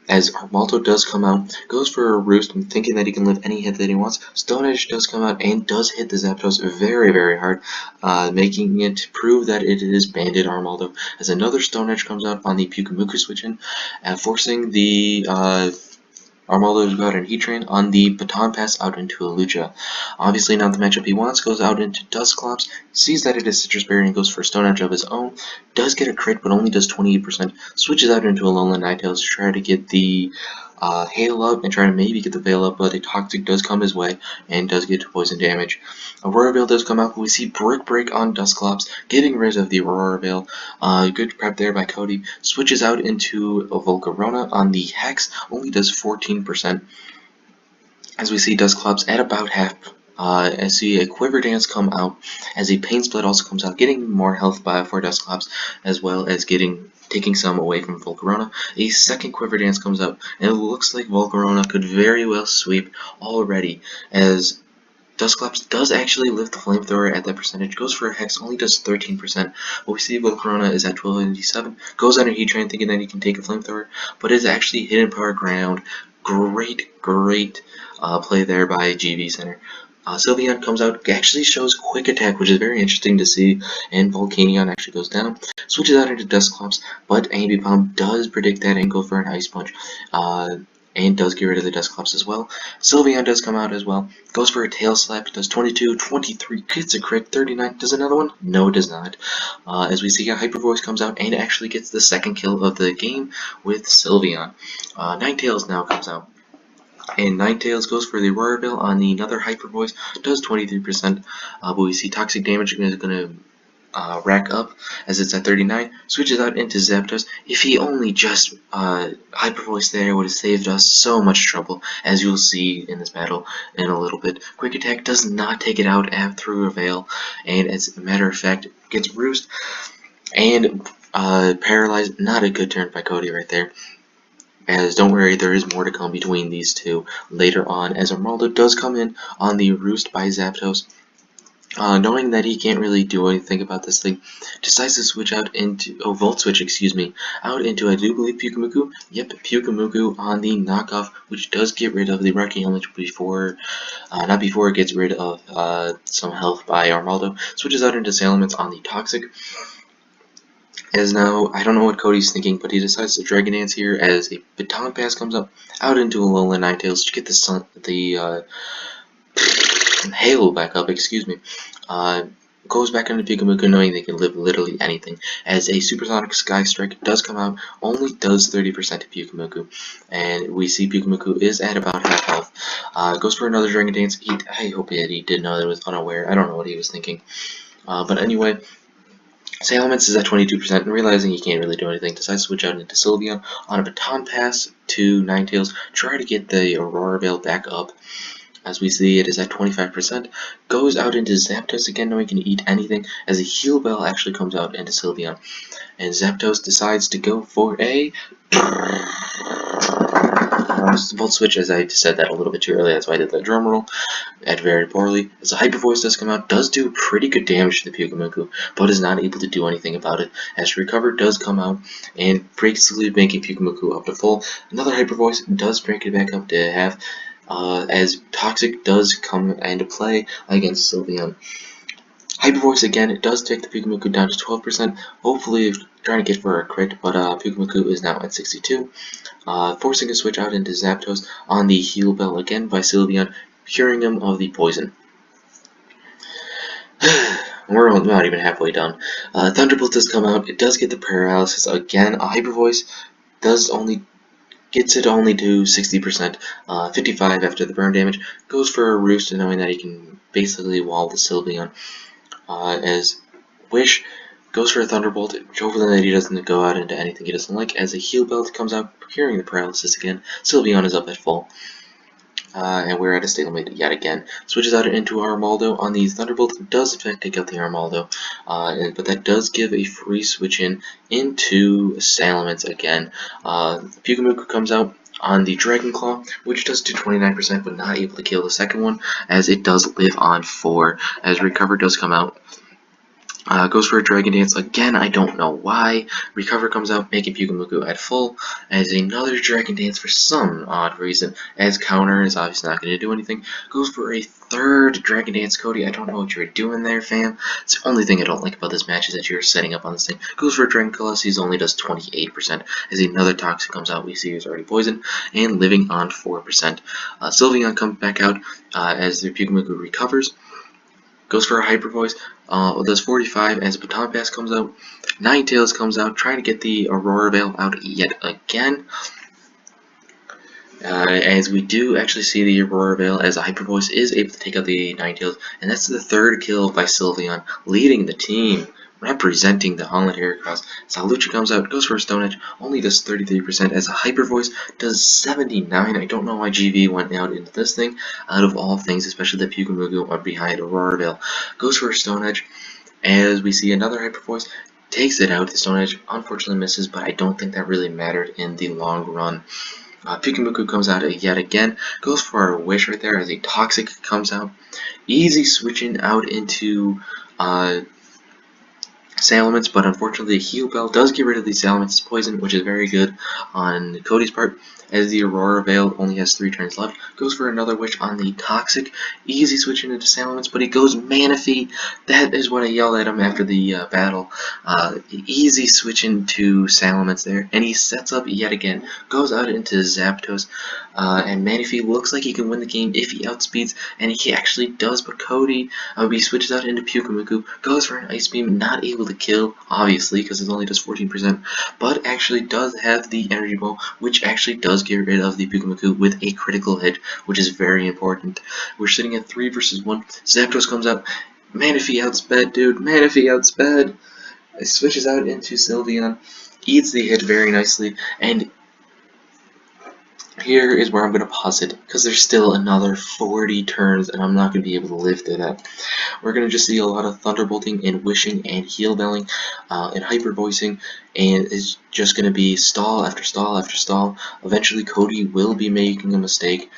as Armaldo does come out, goes for a roost, thinking that he can live any hit that he wants. Stone Edge does come out and does hit the Zapdos very, very hard, making it prove that it is Bandit Armaldo. As another Stone Edge comes out on the Pyukumuku switch in, forcing the Armaldo to go out in Heatran on the Baton Pass out into a Lugia. Obviously not the matchup he wants, goes out into Dusclops, sees that it is Citrus Berry and goes for a Stone Edge of his own, does get a crit but only does 28%, switches out into Alolan Ninetales to try to get the Hail up and try to maybe get the Veil up, but a Toxic does come his way and does get poison damage. Aurora Veil does come out, but we see Brick Break on Dusclops, getting rid of the Aurora Veil. Good prep there by Cody. Switches out into a Volcarona on the Hex, only does 14%. As we see Dusclops at about half. I see a Quiver Dance come out, as a Pain Split also comes out, getting more health for Dusclops, as well as taking some away from Volcarona. A second Quiver Dance comes out, and it looks like Volcarona could very well sweep already, as Dusclops does actually lift the Flamethrower at that percentage, goes for a Hex, only does 13%, but we see Volcarona is at 1287, goes under Heatran thinking that he can take a Flamethrower, but is actually hidden power ground. Great play there by GV Center. Sylveon comes out, actually shows Quick Attack, which is very interesting to see, and Volcanion actually goes down, switches out into Dusclops, but Ambipom does predict that and go for an Ice Punch, and does get rid of the Dusclops as well. Sylveon does come out as well, goes for a Tail Slap, does 22, 23, gets a crit, 39, does another one? No, it does not. As we see, a Hyper Voice comes out and actually gets the second kill of the game with Sylveon. Ninetales now comes out, and Ninetales goes for the Aurora Veil on another Hyper Voice, does 23%, but we see Toxic Damage is going to rack up as it's at 39, switches out into Zapdos. If he only just Hyper Voice there would have saved us so much trouble, as you'll see in this battle in a little bit. Quick Attack does not take it out through a Veil, and as a matter of fact, gets Roost and Paralyzed. Not a good turn by Cody right there. As don't worry, there is more to come between these two later on, as Armaldo does come in on the Roost by Zapdos. Knowing that he can't really do anything about this thing, decides to switch out into, Volt Switch, excuse me, out into, I do believe, Pyukumuku. Yep, Pyukumuku on the knockoff, which does get rid of the Wrecking Helmet before, not before it gets rid of some health by Armaldo. Switches out into Salamence on the Toxic. As now, I don't know what Cody's thinking, but he decides to Dragon Dance here as a Baton Pass comes up out into Alolan Ninetales to get the Halo back up, excuse me. Goes back into Pyukumuku knowing they can live literally anything, as a Supersonic Sky Strike does come out, only does 30% to Pyukumuku, and we see Pyukumuku is at about half health. Goes for another Dragon Dance. I hope he did know that it was unaware. I don't know what he was thinking. But anyway, Salamence is at 22%, and realizing he can't really do anything, decides to switch out into Sylveon on a Baton Pass to Ninetales, try to get the Aurora Veil back up. As we see, it is at 25%. Goes out into Zapdos again, knowing he can eat anything, as a Heal Bell actually comes out into Sylveon. And Zapdos decides to go for a Volt Switch, as I said that a little bit too early, that's why I did that drum roll. At very poorly, as a Hyper Voice does come out, does do pretty good damage to the Pyukumuku, but is not able to do anything about it, as Recover does come out, and basically making Pyukumuku up to full. Another Hyper Voice does break it back up to half, as Toxic does come into play against Sylveon. Hyper Voice again, it does take the Pyukumuku down to 12%, hopefully trying to get for a crit, but Pyukumuku is now at 62. Forcing a switch out into Zapdos on the Heal Bell again by Sylveon, curing him of the poison. We're not even halfway done. Thunderbolt does come out, it does get the paralysis again. A Hyper Voice gets it only to 60%, 55 after the burn damage. Goes for a Roost, knowing that he can basically wall the Sylveon. As Wish goes for a Thunderbolt, hoping that he doesn't go out into anything he doesn't like. As a Heal Belt comes out, curing the paralysis again. Sylveon is up at full. And we're at a stalemate yet again. Switches out into Armaldo on the Thunderbolt. Does in fact take out the Armaldo, but that does give a free switch into Salamence again. Pyukumuku comes out on the Dragon Claw, which does do 29%, but not able to kill the second one, as it does live on 4. As Recover does come out. Goes for a Dragon Dance again, I don't know why. Recover comes out, making Pyukumuku at full, as another Dragon Dance for some odd reason, as counter is obviously not going to do anything. Goes for a third Dragon Dance, Cody. I don't know what you're doing there, fam. It's the only thing I don't like about this match is that you're setting up on this thing. Goes for a Dragon Colossus, only does 28%, as another Toxic comes out, we see he's already poisoned, and living on 4%. Sylveon comes back out as the Pyukumuku recovers. Goes for a Hyper Voice, does 45 as Baton Pass comes out. Ninetales comes out, trying to get the Aurora Veil out yet again. As we do actually see the Aurora Veil, as a Hyper Voice is able to take out the Ninetales, and that's the third kill by Sylveon, leading the team, representing the Holland Heracross. Salucha comes out, goes for a Stone Edge, only does 33%, as a Hyper Voice does 79. I don't know why GV went out into this thing, out of all things, especially the Pyukumuku are behind Aurora Veil. Goes for a Stone Edge, as we see another Hyper Voice, takes it out. The Stone Edge unfortunately misses, but I don't think that really mattered in the long run. Pyukumuku comes out yet again, goes for a Wish right there as a Toxic comes out. Easy switching out into Salamence, but unfortunately Heal Bell does get rid of the Salamence's poison, which is very good on Cody's part, as the Aurora Veil only has 3 turns left. Goes for another Wish on the Toxic. Easy switching into Salamence, but he goes Manaphy. That is what I yelled at him after the battle. Easy switching to Salamence there, and he sets up yet again. Goes out into Zapdos, and Manaphy looks like he can win the game if he outspeeds, and he actually does, but Cody, he switches out into Pyukumuku, goes for an Ice Beam, not able to kill, obviously, because it only does 14%, but actually does have the Energy Ball, which actually does get rid of the Pyukumuku with a critical hit, which is very important. We're sitting at 3 versus 1. Zapdos comes out, Manaphy outsped, dude. Manaphy outsped. It switches out into Sylveon, eats the hit very nicely, and here is where I'm going to pause it, because there's still another 40 turns, and I'm not going to be able to live through that. We're going to just see a lot of Thunderbolting and Wishing and Heal Belling and Hyper Voicing, and it's just going to be stall after stall after stall. Eventually Cody will be making a mistake,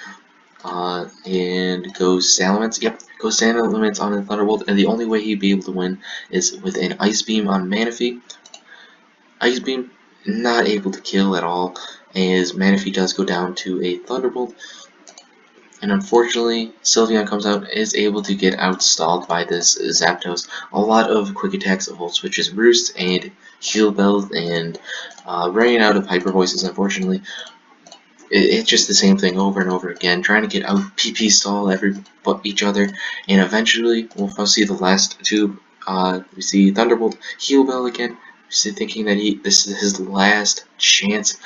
and goes Salamence. Yep, goes Salamence on a Thunderbolt, and the only way he'd be able to win is with an Ice Beam on Manaphy. Ice Beam, not able to kill at all, as Manaphy does go down to a Thunderbolt. And unfortunately, Sylveon comes out, is able to get outstalled by this Zapdos. A lot of quick attacks, Volt Switches, Roost, and Heal Bell, and running out of Hyper Voices, unfortunately. It's just the same thing over and over again, trying to get out PP stall each other, and eventually we'll see the last two. We see Thunderbolt, Heal Bell again, thinking that this is his last chance.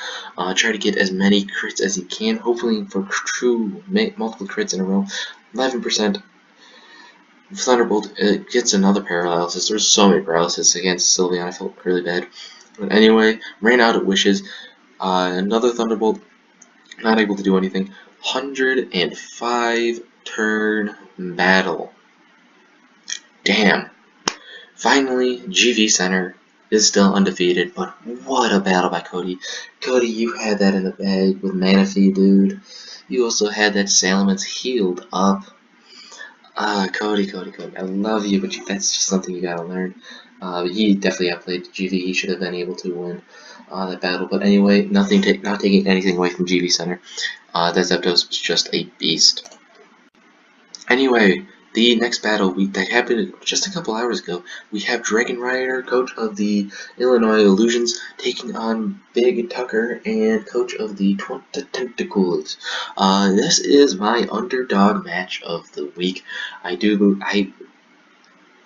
Try to get as many crits as he can, hopefully for true multiple crits in a row. 11%. Thunderbolt gets another paralysis. There's so many paralysis against Sylveon. I felt really bad. But anyway, ran out of wishes. Another Thunderbolt. Not able to do anything. 105 turn battle. Damn. Finally, GV Center is still undefeated, but what a battle by Cody. Cody, you had that in the bag with Manaphy, dude. You also had that Salamence healed up. Cody, I love you, but that's just something you gotta learn. He definitely outplayed GV. He should have been able to win that battle. But anyway, not taking anything away from GV Center. That Zapdos was just a beast. Anyway, the next battle that happened just a couple hours ago, we have Dragon Rider, coach of the Illinois Illusions, taking on Big Tucker and coach of the Tentacles. This is my underdog match of the week. I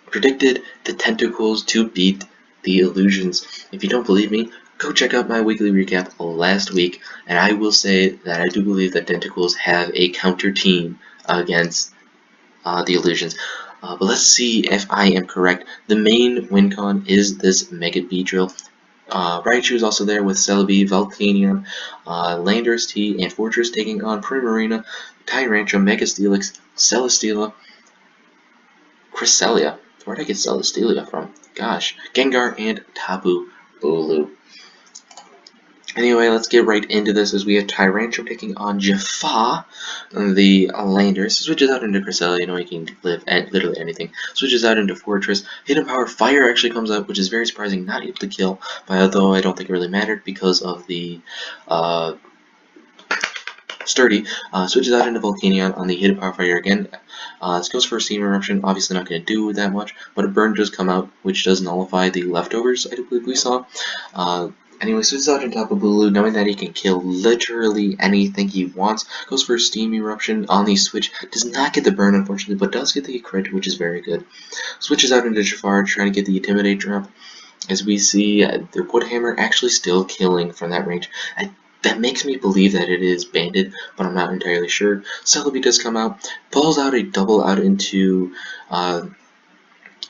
predicted the Tentacles to beat the Illusions. If you don't believe me, go check out my weekly recap last week, and I will say that I do believe that Tentacles have a counter team against the Illusions. But let's see if I am correct. The main win con is this Mega Beedrill. Raichu is also there with Celebi, Volcanion, Landorus T, and Fortress taking on Primarina, Tyrantrum, Mega Steelix, Celesteela, Cresselia. Where did I get Celesteela from? Gosh. Gengar and Tapu Bulu. Anyway, let's get right into this as we have Tyrantrum taking on Jaffa, the Landorus. Switches out into Cresselia, you know he can live at literally anything. Switches out into Fortress. Hidden Power Fire actually comes out, which is very surprising, not able to kill, but although I don't think it really mattered because of the Sturdy. Switches out into Volcanion on the Hidden Power Fire again. This goes for a Steam Eruption, obviously not going to do that much, but a Burn does come out, which does nullify the leftovers, I do believe we saw. Anyway, switches out on top of Bulu, knowing that he can kill literally anything he wants. Goes for a Steam Eruption on the switch. Does not get the burn, unfortunately, but does get the crit, which is very good. Switches out into Jafar, trying to get the Intimidate drop. As we see the Wood Hammer actually still killing from that range. That makes me believe that it is banded, but I'm not entirely sure. Celebi does come out, pulls out a double out into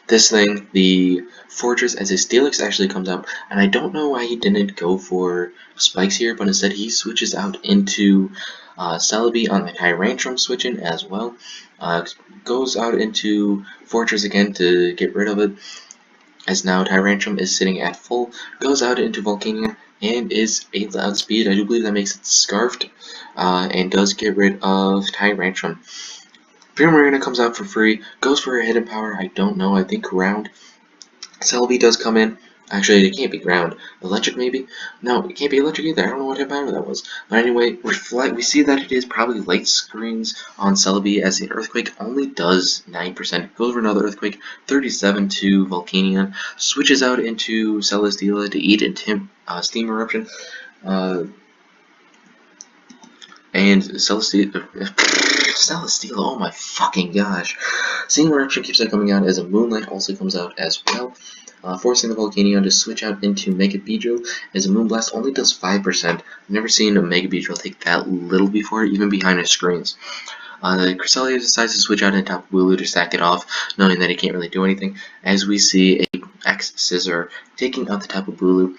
this thing, the Fortress, as his Steelix actually comes out, and I don't know why he didn't go for spikes here, but instead he switches out into Celebi on the Tyrantrum switching as well. Goes out into Fortress again to get rid of it, as now Tyrantrum is sitting at full. Goes out into Volcanion and is a loud speed. I do believe that makes it Scarfed, and does get rid of Tyrantrum. Primarina comes out for free, goes for a Hidden Power, I don't know, I think Ground. Celebi does come in. Actually, it can't be Ground. Electric, maybe? No, it can't be Electric either. I don't know what Hidden Power that was. But anyway, we see that it is probably Light Screens on Celebi, as the Earthquake only does 9%. Goes for another Earthquake, 37 to Volcanion. Switches out into Celesteela to eat Steam Eruption. And Celesteela, oh my fucking gosh. Steam Eruption keeps on coming out as a Moonlight also comes out as well, forcing the Volcanion to switch out into Mega Beedrill, as a Moonblast only does 5%. I've never seen a Mega Beedrill take that little before, even behind his screens. Cresselia decides to switch out into Tapu Bulu to sack it off, knowing that he can't really do anything, as we see a X Scissor taking out the Tapu Bulu,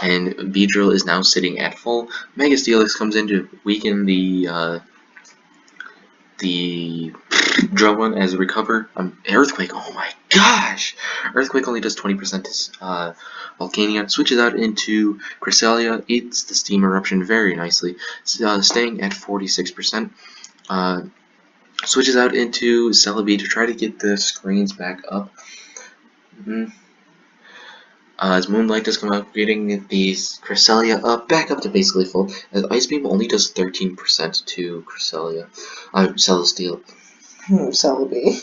and Beedrill is now sitting at full. Mega Steelix comes in to weaken the Drone as a recover. Earthquake, oh my gosh! Earthquake only does 20% to Volcanion, switches out into Cresselia, eats the Steam Eruption very nicely, staying at 46%. Switches out into Celebi to try to get the screens back up. As Moonlight does come out, getting the Cresselia back up to basically full, as Ice Beam only does 13% to Cresselia. Celesteal. Celebi.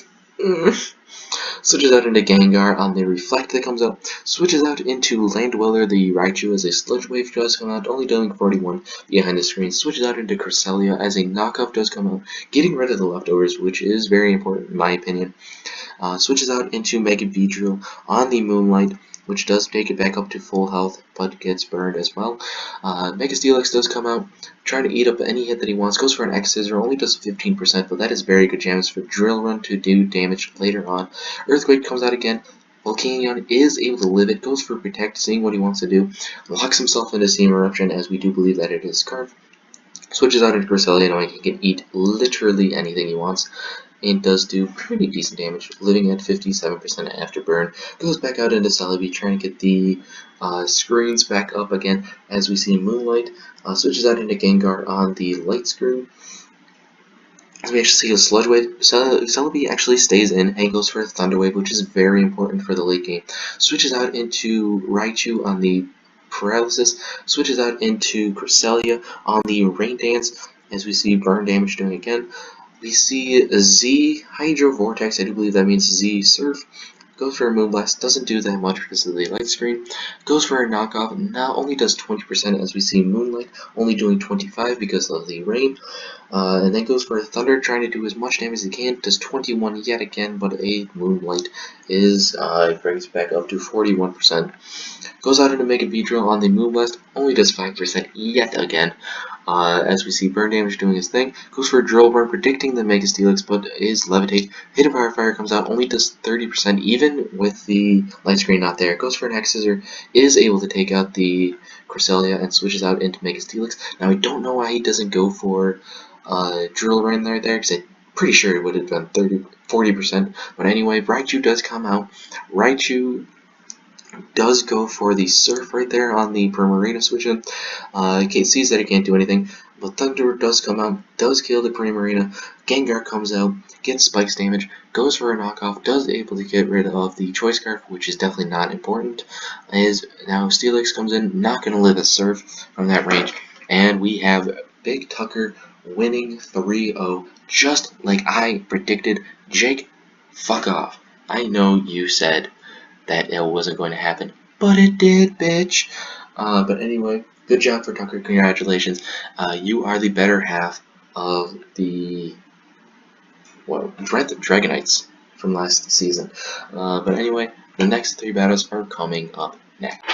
Switches out into Gengar on the Reflect that comes up. Switches out into Land Dweller, the Raichu, as a Sludge Wave does come out, only doing 41 behind the screen. Switches out into Cresselia as a Knockoff does come out, getting rid of the leftovers, which is very important in my opinion. Switches out into Mega Beedrill on the Moonlight, which does take it back up to full health, but gets burned as well. Mega Steelix does come out, trying to eat up any hit that he wants, goes for an X Scissor, only does 15%, but that is very good jams for Drill Run to do damage later on. Earthquake comes out again, Volcanion is able to live it, goes for Protect, seeing what he wants to do, locks himself into Steam Eruption, as we do believe that it is Scarf. Switches out into Cresselia, knowing he can eat literally anything he wants. It does do pretty decent damage, living at 57% after burn. Goes back out into Celebi, trying to get the screens back up again, as we see Moonlight. Switches out into Gengar on the Light Screen. As we actually see a Sludge Wave, Celebi actually stays in and goes for a Thunder Wave, which is very important for the late game. Switches out into Raichu on the Paralysis, switches out into Cresselia on the Rain Dance, as we see burn damage doing again. We see Z Hydro Vortex, I do believe that means Z Surf. Goes for a Moonblast, doesn't do that much because of the light screen. Goes for a knockoff, now only does 20% as we see Moonlight, only doing 25 because of the rain. And then goes for a Thunder, trying to do as much damage as he can, does 21 yet again, but a Moonlight is brings it back up to 41%. Goes out into Mega Beedrill on the Moonblast, only does 5% yet again. As we see burn damage doing his thing, goes for a Drill Burn, predicting the Mega Steelix, but is Levitate. Hidden Power Fire comes out, only does 30%, even with the light screen not there. Goes for an X Scissor, is able to take out the Cresselia, and switches out into Mega Steelix. Now I don't know why he doesn't go for Drill Burn there, because I'm pretty sure it would have done 40%. But anyway, Raichu does come out. Raichu does go for the Surf right there on the Primarina switch in. Kate sees that it can't do anything, but Thunder does come out, does kill the Primarina. Gengar comes out, gets Spikes damage, goes for a knockoff, does able to get rid of the Choice Scarf, which is definitely not important. As now Steelix comes in, not going to live a Surf from that range, and we have Big Tucker winning 3-0, just like I predicted. Jake, fuck off. I know you said that it wasn't going to happen, but it did, bitch. But anyway, good job for Tucker. Congratulations. You are the better half of the Dragonites from last season. But anyway, the next 3 battles are coming up next.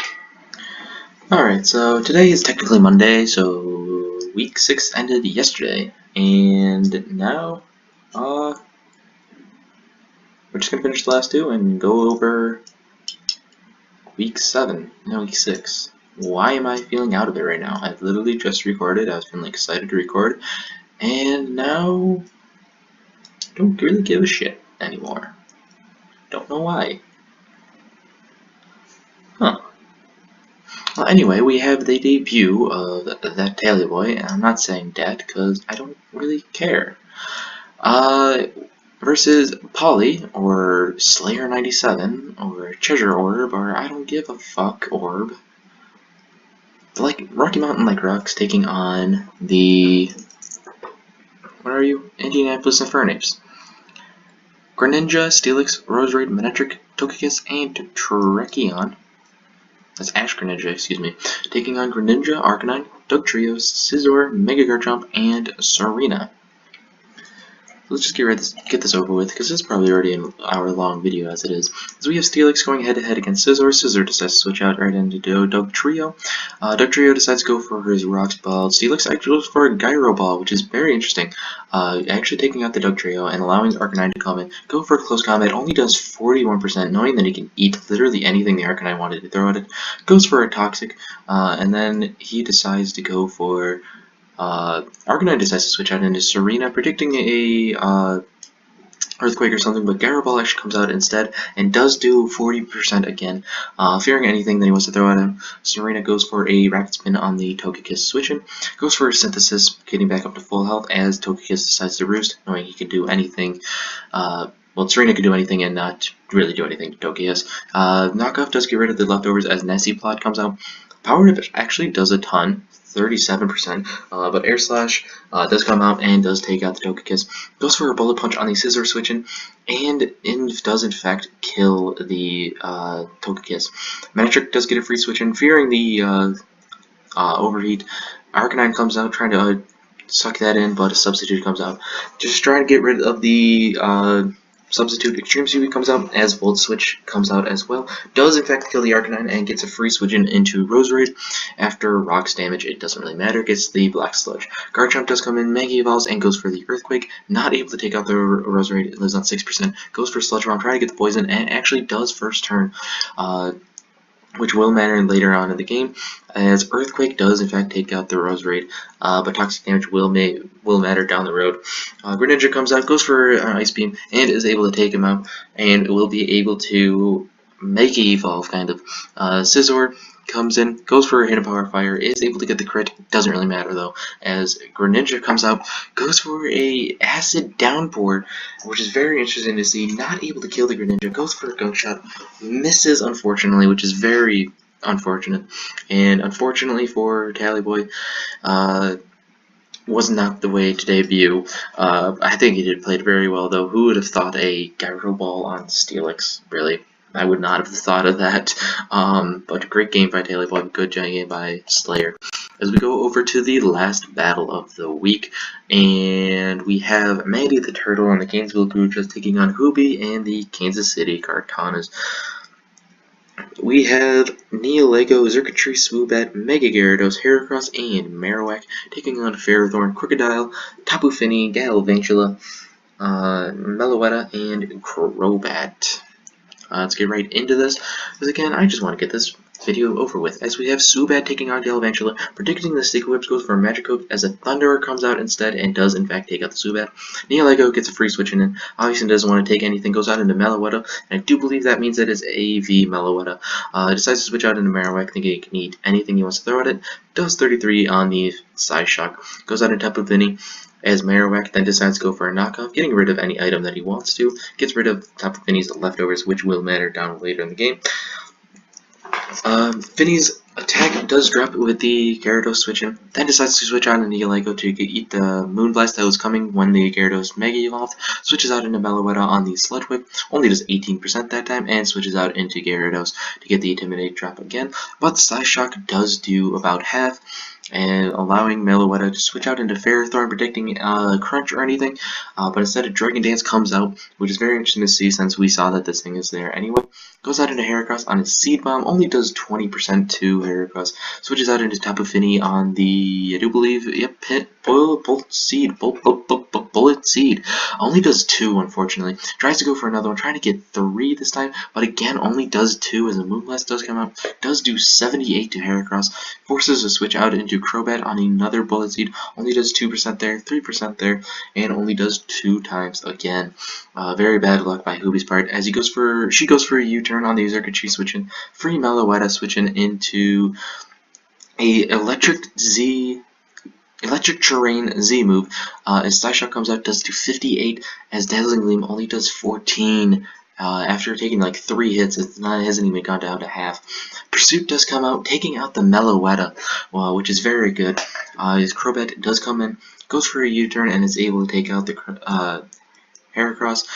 Alright, so today is technically Monday, so week 6 ended yesterday, and now we're just gonna finish the last 2 and go over week 7, no, week 6. Why am I feeling out of it right now? I've literally just recorded, I was feeling excited to record, and now I don't really give a shit anymore. Don't know why. Huh. Well, anyway, we have the debut of that Taily Boy, and I'm not saying that because I don't really care. Versus Polly, or Slayer97, or Treasure Orb, or I don't give a fuck Orb. Like Rocky Mountain Lake Rocks taking on the Indianapolis Infernape. Greninja, Steelix, Roserade, Manectric, Togekiss, and Trekion. That's Ash Greninja, excuse me. Taking on Greninja, Arcanine, Dugtrio, Scizor, Mega Garchomp, and Serena. let's just get this over with, because it's probably already an hour-long video as it is. So we have Steelix going head-to-head against Scissor. Scissor decides to switch out right into Doug Trio. Doug Trio decides to go for his Rocks Ball. Steelix actually goes for a Gyro Ball, which is very interesting. Actually taking out the Doug Trio and allowing Arcanine to come in. Go for close combat, only does 41%, knowing that he can eat literally anything the Arcanine wanted to throw at it. Goes for a Toxic, and then he decides to go for Arcanine decides to switch out into Serena, predicting a Earthquake or something, but Gyro Ball actually comes out instead and does do 40% again. Fearing anything that he wants to throw at him, Serena goes for a Rapid Spin on the Togekiss switching, goes for a Synthesis, getting back up to full health as Togekiss decides to roost, knowing he can do anything. Well, Serena can do anything and not really do anything to Togekiss. Knockoff does get rid of the leftovers as Nessie Plot comes out. Power Nip actually does a ton, 37%, but Air Slash does come out and does take out the Togekiss. Goes for a Bullet Punch on the Scissor switching, and does in fact kill the Togekiss. Magic does get a free switch in, fearing the overheat. Arcanine comes out trying to suck that in, but a substitute comes out. Just trying to get rid of the substitute. Extreme Sweep comes out as Volt Switch comes out as well. Does in fact kill the Arcanine and gets a free switch in into Roserade. After Rocks damage, it doesn't really matter. Gets the Black Sludge. Garchomp does come in, Mega Evolves, and goes for the Earthquake. Not able to take out the Roserade. It lives on 6%. Goes for Sludge Bomb, trying to get the poison, and actually does first turn. Which will matter later on in the game, as Earthquake does in fact take out the Roserade, but Toxic Damage will matter down the road. Greninja comes out, goes for Ice Beam, and is able to take him out, and will be able to Mega Evolve, kind of. Scizor comes in, goes for a Hidden Power Fire, is able to get the crit, doesn't really matter though, as Greninja comes out, goes for a Acid Downpour, which is very interesting to see, not able to kill the Greninja, goes for a Gunk Shot, misses unfortunately, which is very unfortunate, and unfortunately for Tallyboy, was not the way to debut. I think he did play it very well though. Who would have thought a Gyro Ball on Steelix, really? I would not have thought of that, but great game by Tallyboy, good game by Slayer. As we go over to the last battle of the week, and we have Mandy the Turtle and the Gainesville Grouchas taking on Hoobie and the Kansas City Kartanas. We have Neolego, Xurkitree, Swoobat, Mega Gyarados, Heracross, and Marowak taking on Ferrothorn, Crocodile, Tapu Fini, Galvantula, Meloetta, and Crobat. Let's get right into this, because again, I just want to get this video over with, as we have Swoobat taking on Galvantula, predicting the Stick Whips, goes for a Magikarp as a Thunderer comes out instead and does in fact take out the Swoobat. Neolego gets a free switch in, obviously doesn't want to take anything, goes out into Meloetta, and I do believe that means that it's AV Meloetta. Decides to switch out into Marowak, thinking he can eat anything he wants to throw at it, does 33 on the Psy Shock, goes out into Tapu Fini, as Marowak then decides to go for a knockoff, getting rid of any item that he wants to, gets rid of Tapu Fini's leftovers, which will matter down later in the game. Fini's attack does drop with the Gyarados switching, then decides to switch out into Neolego to eat the Moonblast that was coming when the Gyarados Mega Evolved, switches out into Meloetta on the Sludge Whip, only does 18% that time, and switches out into Gyarados to get the Intimidate drop again, but Psyshock does do about half, and allowing Meloetta to switch out into Ferrothorn, predicting Crunch or anything, but instead of Dragon Dance comes out, which is very interesting to see since we saw that this thing is there anyway. Goes out into Heracross on his Seed Bomb, only does 20% to Heracross, switches out into Tapu Fini on the, I do believe, yep, Bullet Seed, Bullet Seed, only does 2 unfortunately, tries to go for another one, trying to get 3 this time, but again only does 2 as a Moonblast does come out, does do 78 to Heracross, forces a switch out into Crobat on another Bullet Seed, only does 2% there, 3% there, and only does 2 times again. Very bad luck by Hoobie's part, as she goes for a U-turn on the Xurkitree switching, free Meloetta switching into a Electric Terrain Z move, as Psyshock comes out, does do 58, as Dazzling Gleam only does 14. After taking like 3 hits, it hasn't even gone down to half. Pursuit does come out, taking out the Meloetta, which is very good. His Crobat does come in, goes for a U-turn, and is able to take out the Heracross.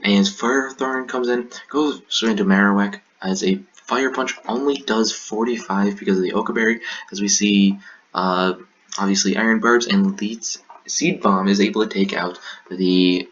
And Ferrothorn comes in, goes straight into Marowak, as a Fire Punch only does 45 because of the Oka Berry, as we see obviously Iron Barbs and Leech Seed Bomb is able to take out the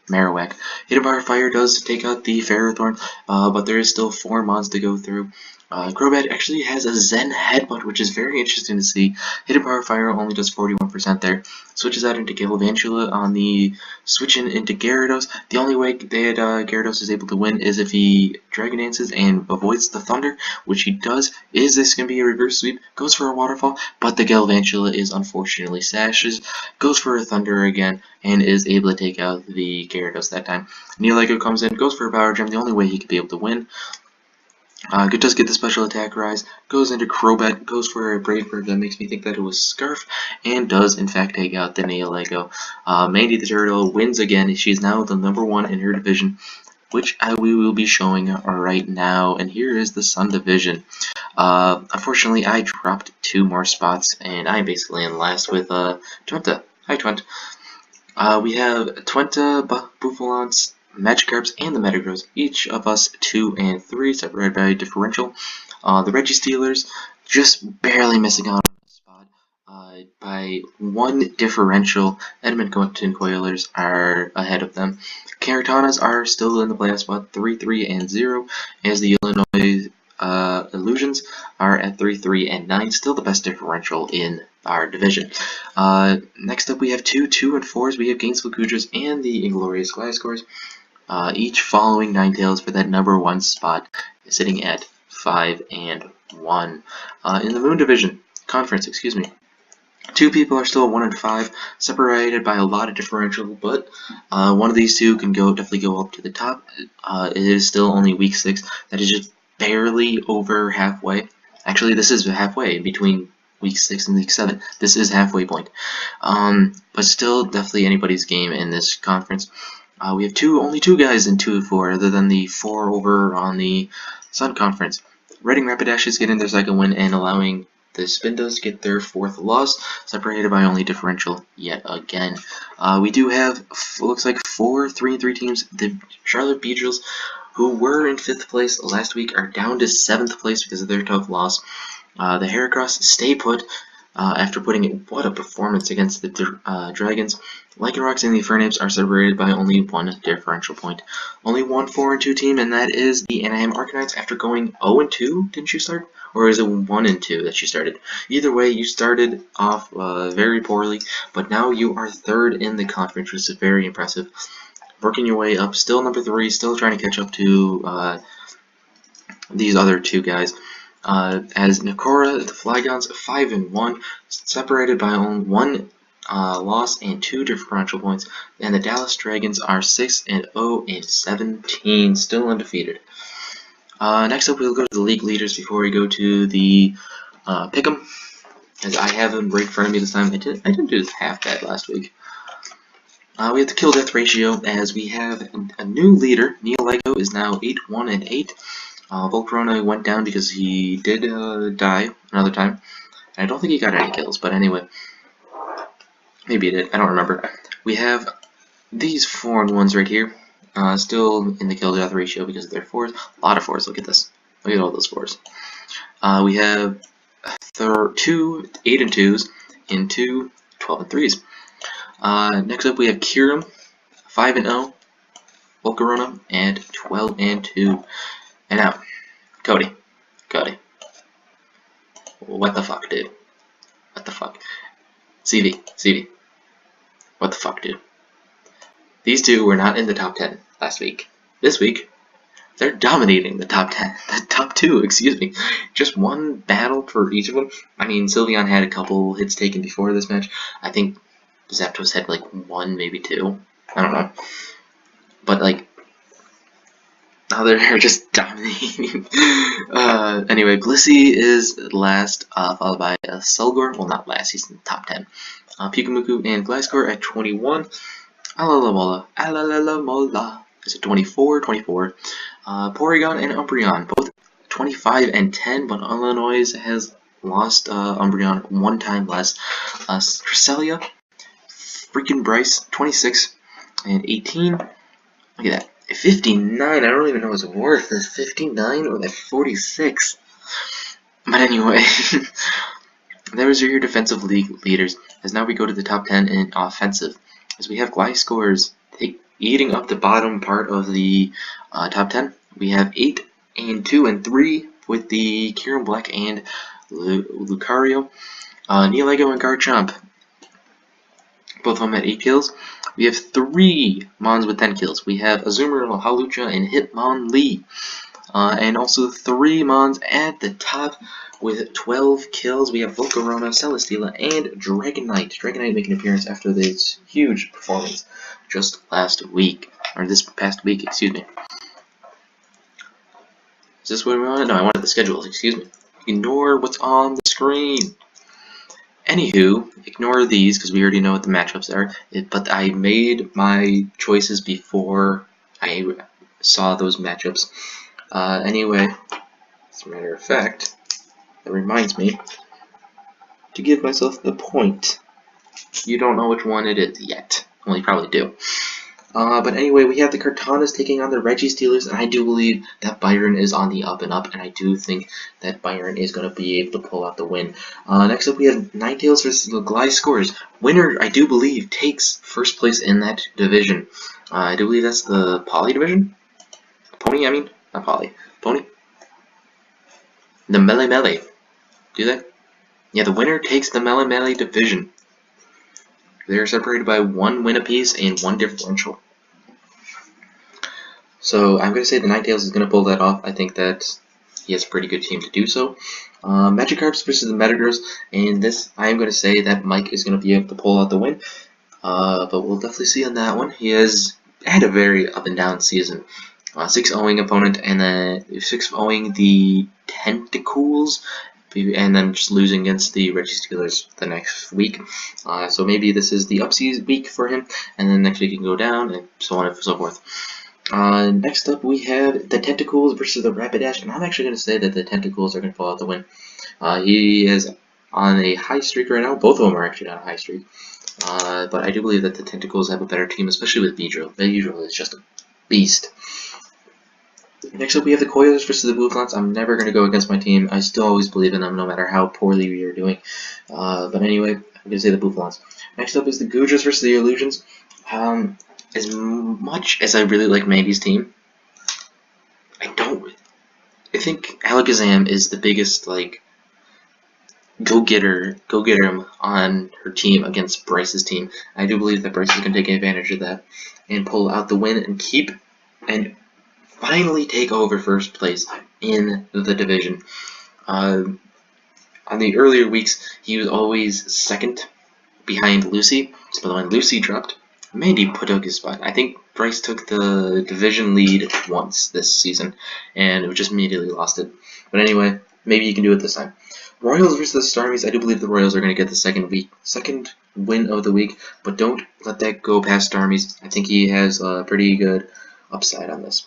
Marowak. Hidden Bar Fire does take out the Ferrothorn, but there is still 4 mods to go through. Crobat actually has a Zen Headbutt, which is very interesting to see. Hidden Power Fire only does 41% there. Switches out into Galvantula on the switching into Gyarados. The only way that Gyarados is able to win is if he Dragon Dances and avoids the Thunder, which he does. Is this going to be a reverse sweep? Goes for a Waterfall, but the Galvantula is unfortunately sashes. Goes for a Thunder again, and is able to take out the Gyarados that time. Neolego comes in, goes for a Power Gem, the only way he could be able to win. Does get the special attack rise, goes into Crobat, goes for a Brave Bird that makes me think that it was Scarf, and does in fact take out the Neolego. Mandy the Turtle wins again. She's now the #1 in her division, which we will be showing right now. And here is the Sun Division. Unfortunately, I dropped 2 more spots, and I'm basically in last with Twenta. Hi, Twent. We have Twenta, Bouffalance, Magikarps, and the Metagross, each of us 2 and 3, separated by a differential. The Registealers just barely missing out on a spot by 1 differential. Edmonton Coilers are ahead of them. Caratanas are still in the playoff spot, 3-3 and 0, as the Illinois Illusions are at 3-3 and 9, still the best differential in our division. Next up, we have 2 and 4s. We have Gainesville Gudras and the Inglorious Gliscors, each following Ninetales for that #1 spot, sitting at 5 and 1. In the Moon Division Conference, 2 people are still 1 and 5, separated by a lot of differential, but one of these 2 can definitely go up to the top. It is still only week 6. That is just barely over halfway. Actually, this is halfway between week 6 and week 7. This is halfway point. But still, definitely anybody's game in this conference. We have only 2 guys in 2 and 4, other than the 4 over on the Sun Conference. Reading Rapidash getting their 2nd win and allowing the Spindas get their 4th loss, separated by only differential yet again. We do have, looks like 4 3-3 teams. The Charlotte Beedrills, who were in 5th place last week, are down to 7th place because of their tough loss. The Heracross stay put after putting in what a performance against the Dragons. Lycanrocs and the Fernapes are separated by only 1 differential point. Only 1 4-2 team, and that is the Anaheim Arcanines after going 0-2. Didn't you start? Or is it 1-2 that you started? Either way, you started off very poorly, but now you are 3rd in the conference, which is very impressive. Working your way up, still #3, still trying to catch up to these other 2 guys. As Nakora, the Flygons, 5 and 1, separated by only 1 loss and 2 differential points, and the Dallas Dragons are 6 and 0 and 17, still undefeated. Next up, we'll go to the league leaders before we go to the pick'em, as I have them right in front of me this time. I didn't do this half bad last week. We have the kill death ratio, as we have a new leader. Neolego is now 8-1 and 8. Volcarona went down because he did die another time. I don't think he got any kills, but anyway. Maybe he did, I don't remember. We have these 4 and 1s right here. Still in the kill death ratio because of their 4s. A lot of 4s, look at this. Look at all those 4s. We have 2 8 and 2s and 2 12 and 3s. Next up we have Kiram, 5 and 0. Volcarona, and 12 and 2. And now, Cody. What the fuck, dude? What the fuck? CV. What the fuck, dude? These 2 were not in the top 10 last week. This week, they're dominating the top 10. The top 2, excuse me. Just 1 battle for each of them. I mean, Sylveon had a couple hits taken before this match. I think Zapdos had like 1, maybe 2. I don't know. But like, now they're just dominating. Anyway, Blissey is last, followed by Sulgor. Well, not last, he's in the top 10. Pikamuku and Gliscor at 21. Alalamola is at 24. Porygon and Umbreon, both 25 and 10, but Illinois has lost Umbreon 1 time less. Cresselia, freaking Bryce, 26 and 18. Look at that. 59, I don't even know his worth. Is 59 or that 46? But anyway, Those are your defensive league leaders. As now we go to the top 10 in offensive. As we have Glide scores eating up the bottom part of the top 10. We have 8 and 2 and 3 with the Kieran Black and Lucario. Neolego and Garchomp, both of them at 8 kills. We have 3 Mons with 10 kills. We have Azumarill, Hawlucha, and Hitmonlee. And also 3 Mons at the top with 12 kills. We have Volcarona, Celesteela, and Dragonite. Dragonite making an appearance after this huge performance just last week. Or this past week, excuse me. Is this what we wanted? No, I wanted the schedules, excuse me. Ignore what's on the screen. Anywho, ignore these because we already know what the matchups are. But I made my choices before I saw those matchups. Anyway, as a matter of fact, that reminds me to give myself the point. You don't know which one it is yet. Well, you probably do. But anyway, we have the Kartanas taking on the Registeelers, and I do believe that Byron is on the up and up, and I do think that Byron is going to be able to pull out the win. Next up, we have Ninetales versus the Gliscors. Winner, I do believe, takes first place in that division. I do believe that's the Poly division? Pony, I mean? Not Poly. Pony? The Melee. Do they? Yeah, the winner takes the Melee division. They are separated by 1 win apiece and 1 differential. So I'm going to say the Ninetales is going to pull that off. I think that he has a pretty good team to do so. Magikarps versus the Metagross, and this I am going to say that Mike is going to be able to pull out the win. But we'll definitely see on that one. He has had a very up and down season. 6-0ing opponent, and then 6-0ing the Tentacles, and then just losing against the Registeelers the next week. So maybe this is the upseas week for him, and then next week he can go down, and so on and so forth. Next up we have the Tentacles versus the Rapidash, and I'm actually going to say that the Tentacles are going to pull out the win. He is on a high streak right now. Both of them are actually on a high streak. But I do believe that the Tentacles have a better team, especially with Beedrill. Beedrill is just a beast. Next up, we have the Coilers versus the Boufflants. I'm never going to go against my team. I still always believe in them, no matter how poorly we are doing. But anyway, I'm going to say the Boufflants. Next up is the Goojers versus the Illusions. As much as I really like Maggie's team, I think Alakazam is the biggest, like, go get him on her team against Bryce's team. I do believe that Bryce is going to take advantage of that and pull out the win and finally take over first place in the division. On the earlier weeks, he was always second behind Lucy. So when Lucy dropped, Mandy took his spot. I think Bryce took the division lead once this season, and it just immediately lost it. But anyway, maybe he can do it this time. Royals versus the Starmies. I do believe the Royals are going to get the second win of the week, but don't let that go past Starmies. I think he has a pretty good upside on this.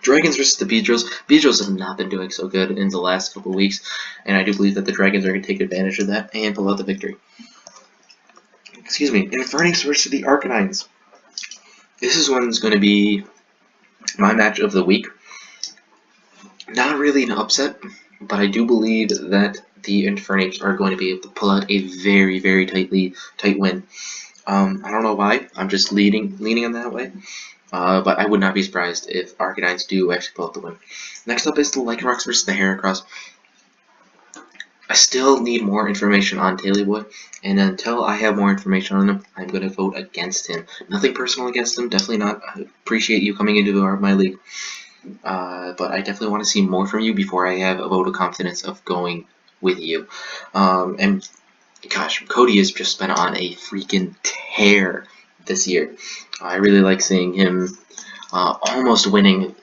Dragons versus the Beedrills. Beedrills have not been doing so good in the last couple of weeks, and I do believe that the Dragons are going to take advantage of that and pull out the victory. Excuse me. Infernape versus the Arcanines. This is one's going to be my match of the week. Not really an upset, but I do believe that the Infernapes are going to be able to pull out a very, very tight win. I don't know why. I'm just leaning on that way. But I would not be surprised if Arcanines do actually pull out the win. Next up is the Lycanrocs versus the Heracross. I still need more information on Taillyboy, and until I have more information on him, I'm going to vote against him. Nothing personal against him, definitely not. I appreciate you coming into my league. But I definitely want to see more from you before I have a vote of confidence of going with you. And gosh, Cody has just been on a freaking tear this year. I really like seeing him almost winning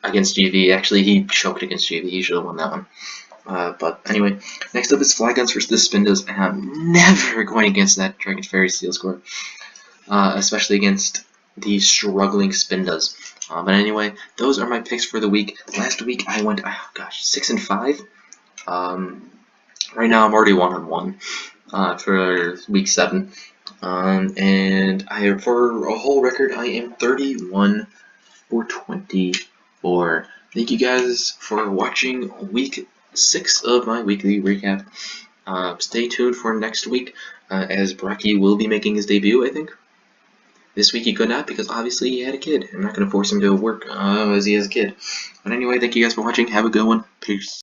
against GV. Actually, he choked against GV. He should have won that one. But anyway, next up is Flyguns versus the Spindas, and I'm never going against that Dragon's Fairy Steel score, especially against the struggling Spindas. But anyway, those are my picks for the week. Last week I went, 6-5. Right now I'm already 1-1 for week 7. And for a whole record, I am 31 for 24. Thank you guys for watching week 6 of my weekly recap. Stay tuned for next week, as Brocky will be making his debut, I think. This week he could not because obviously he had a kid. I'm not going to force him to work as he has a kid. But anyway, thank you guys for watching. Have a good one. Peace.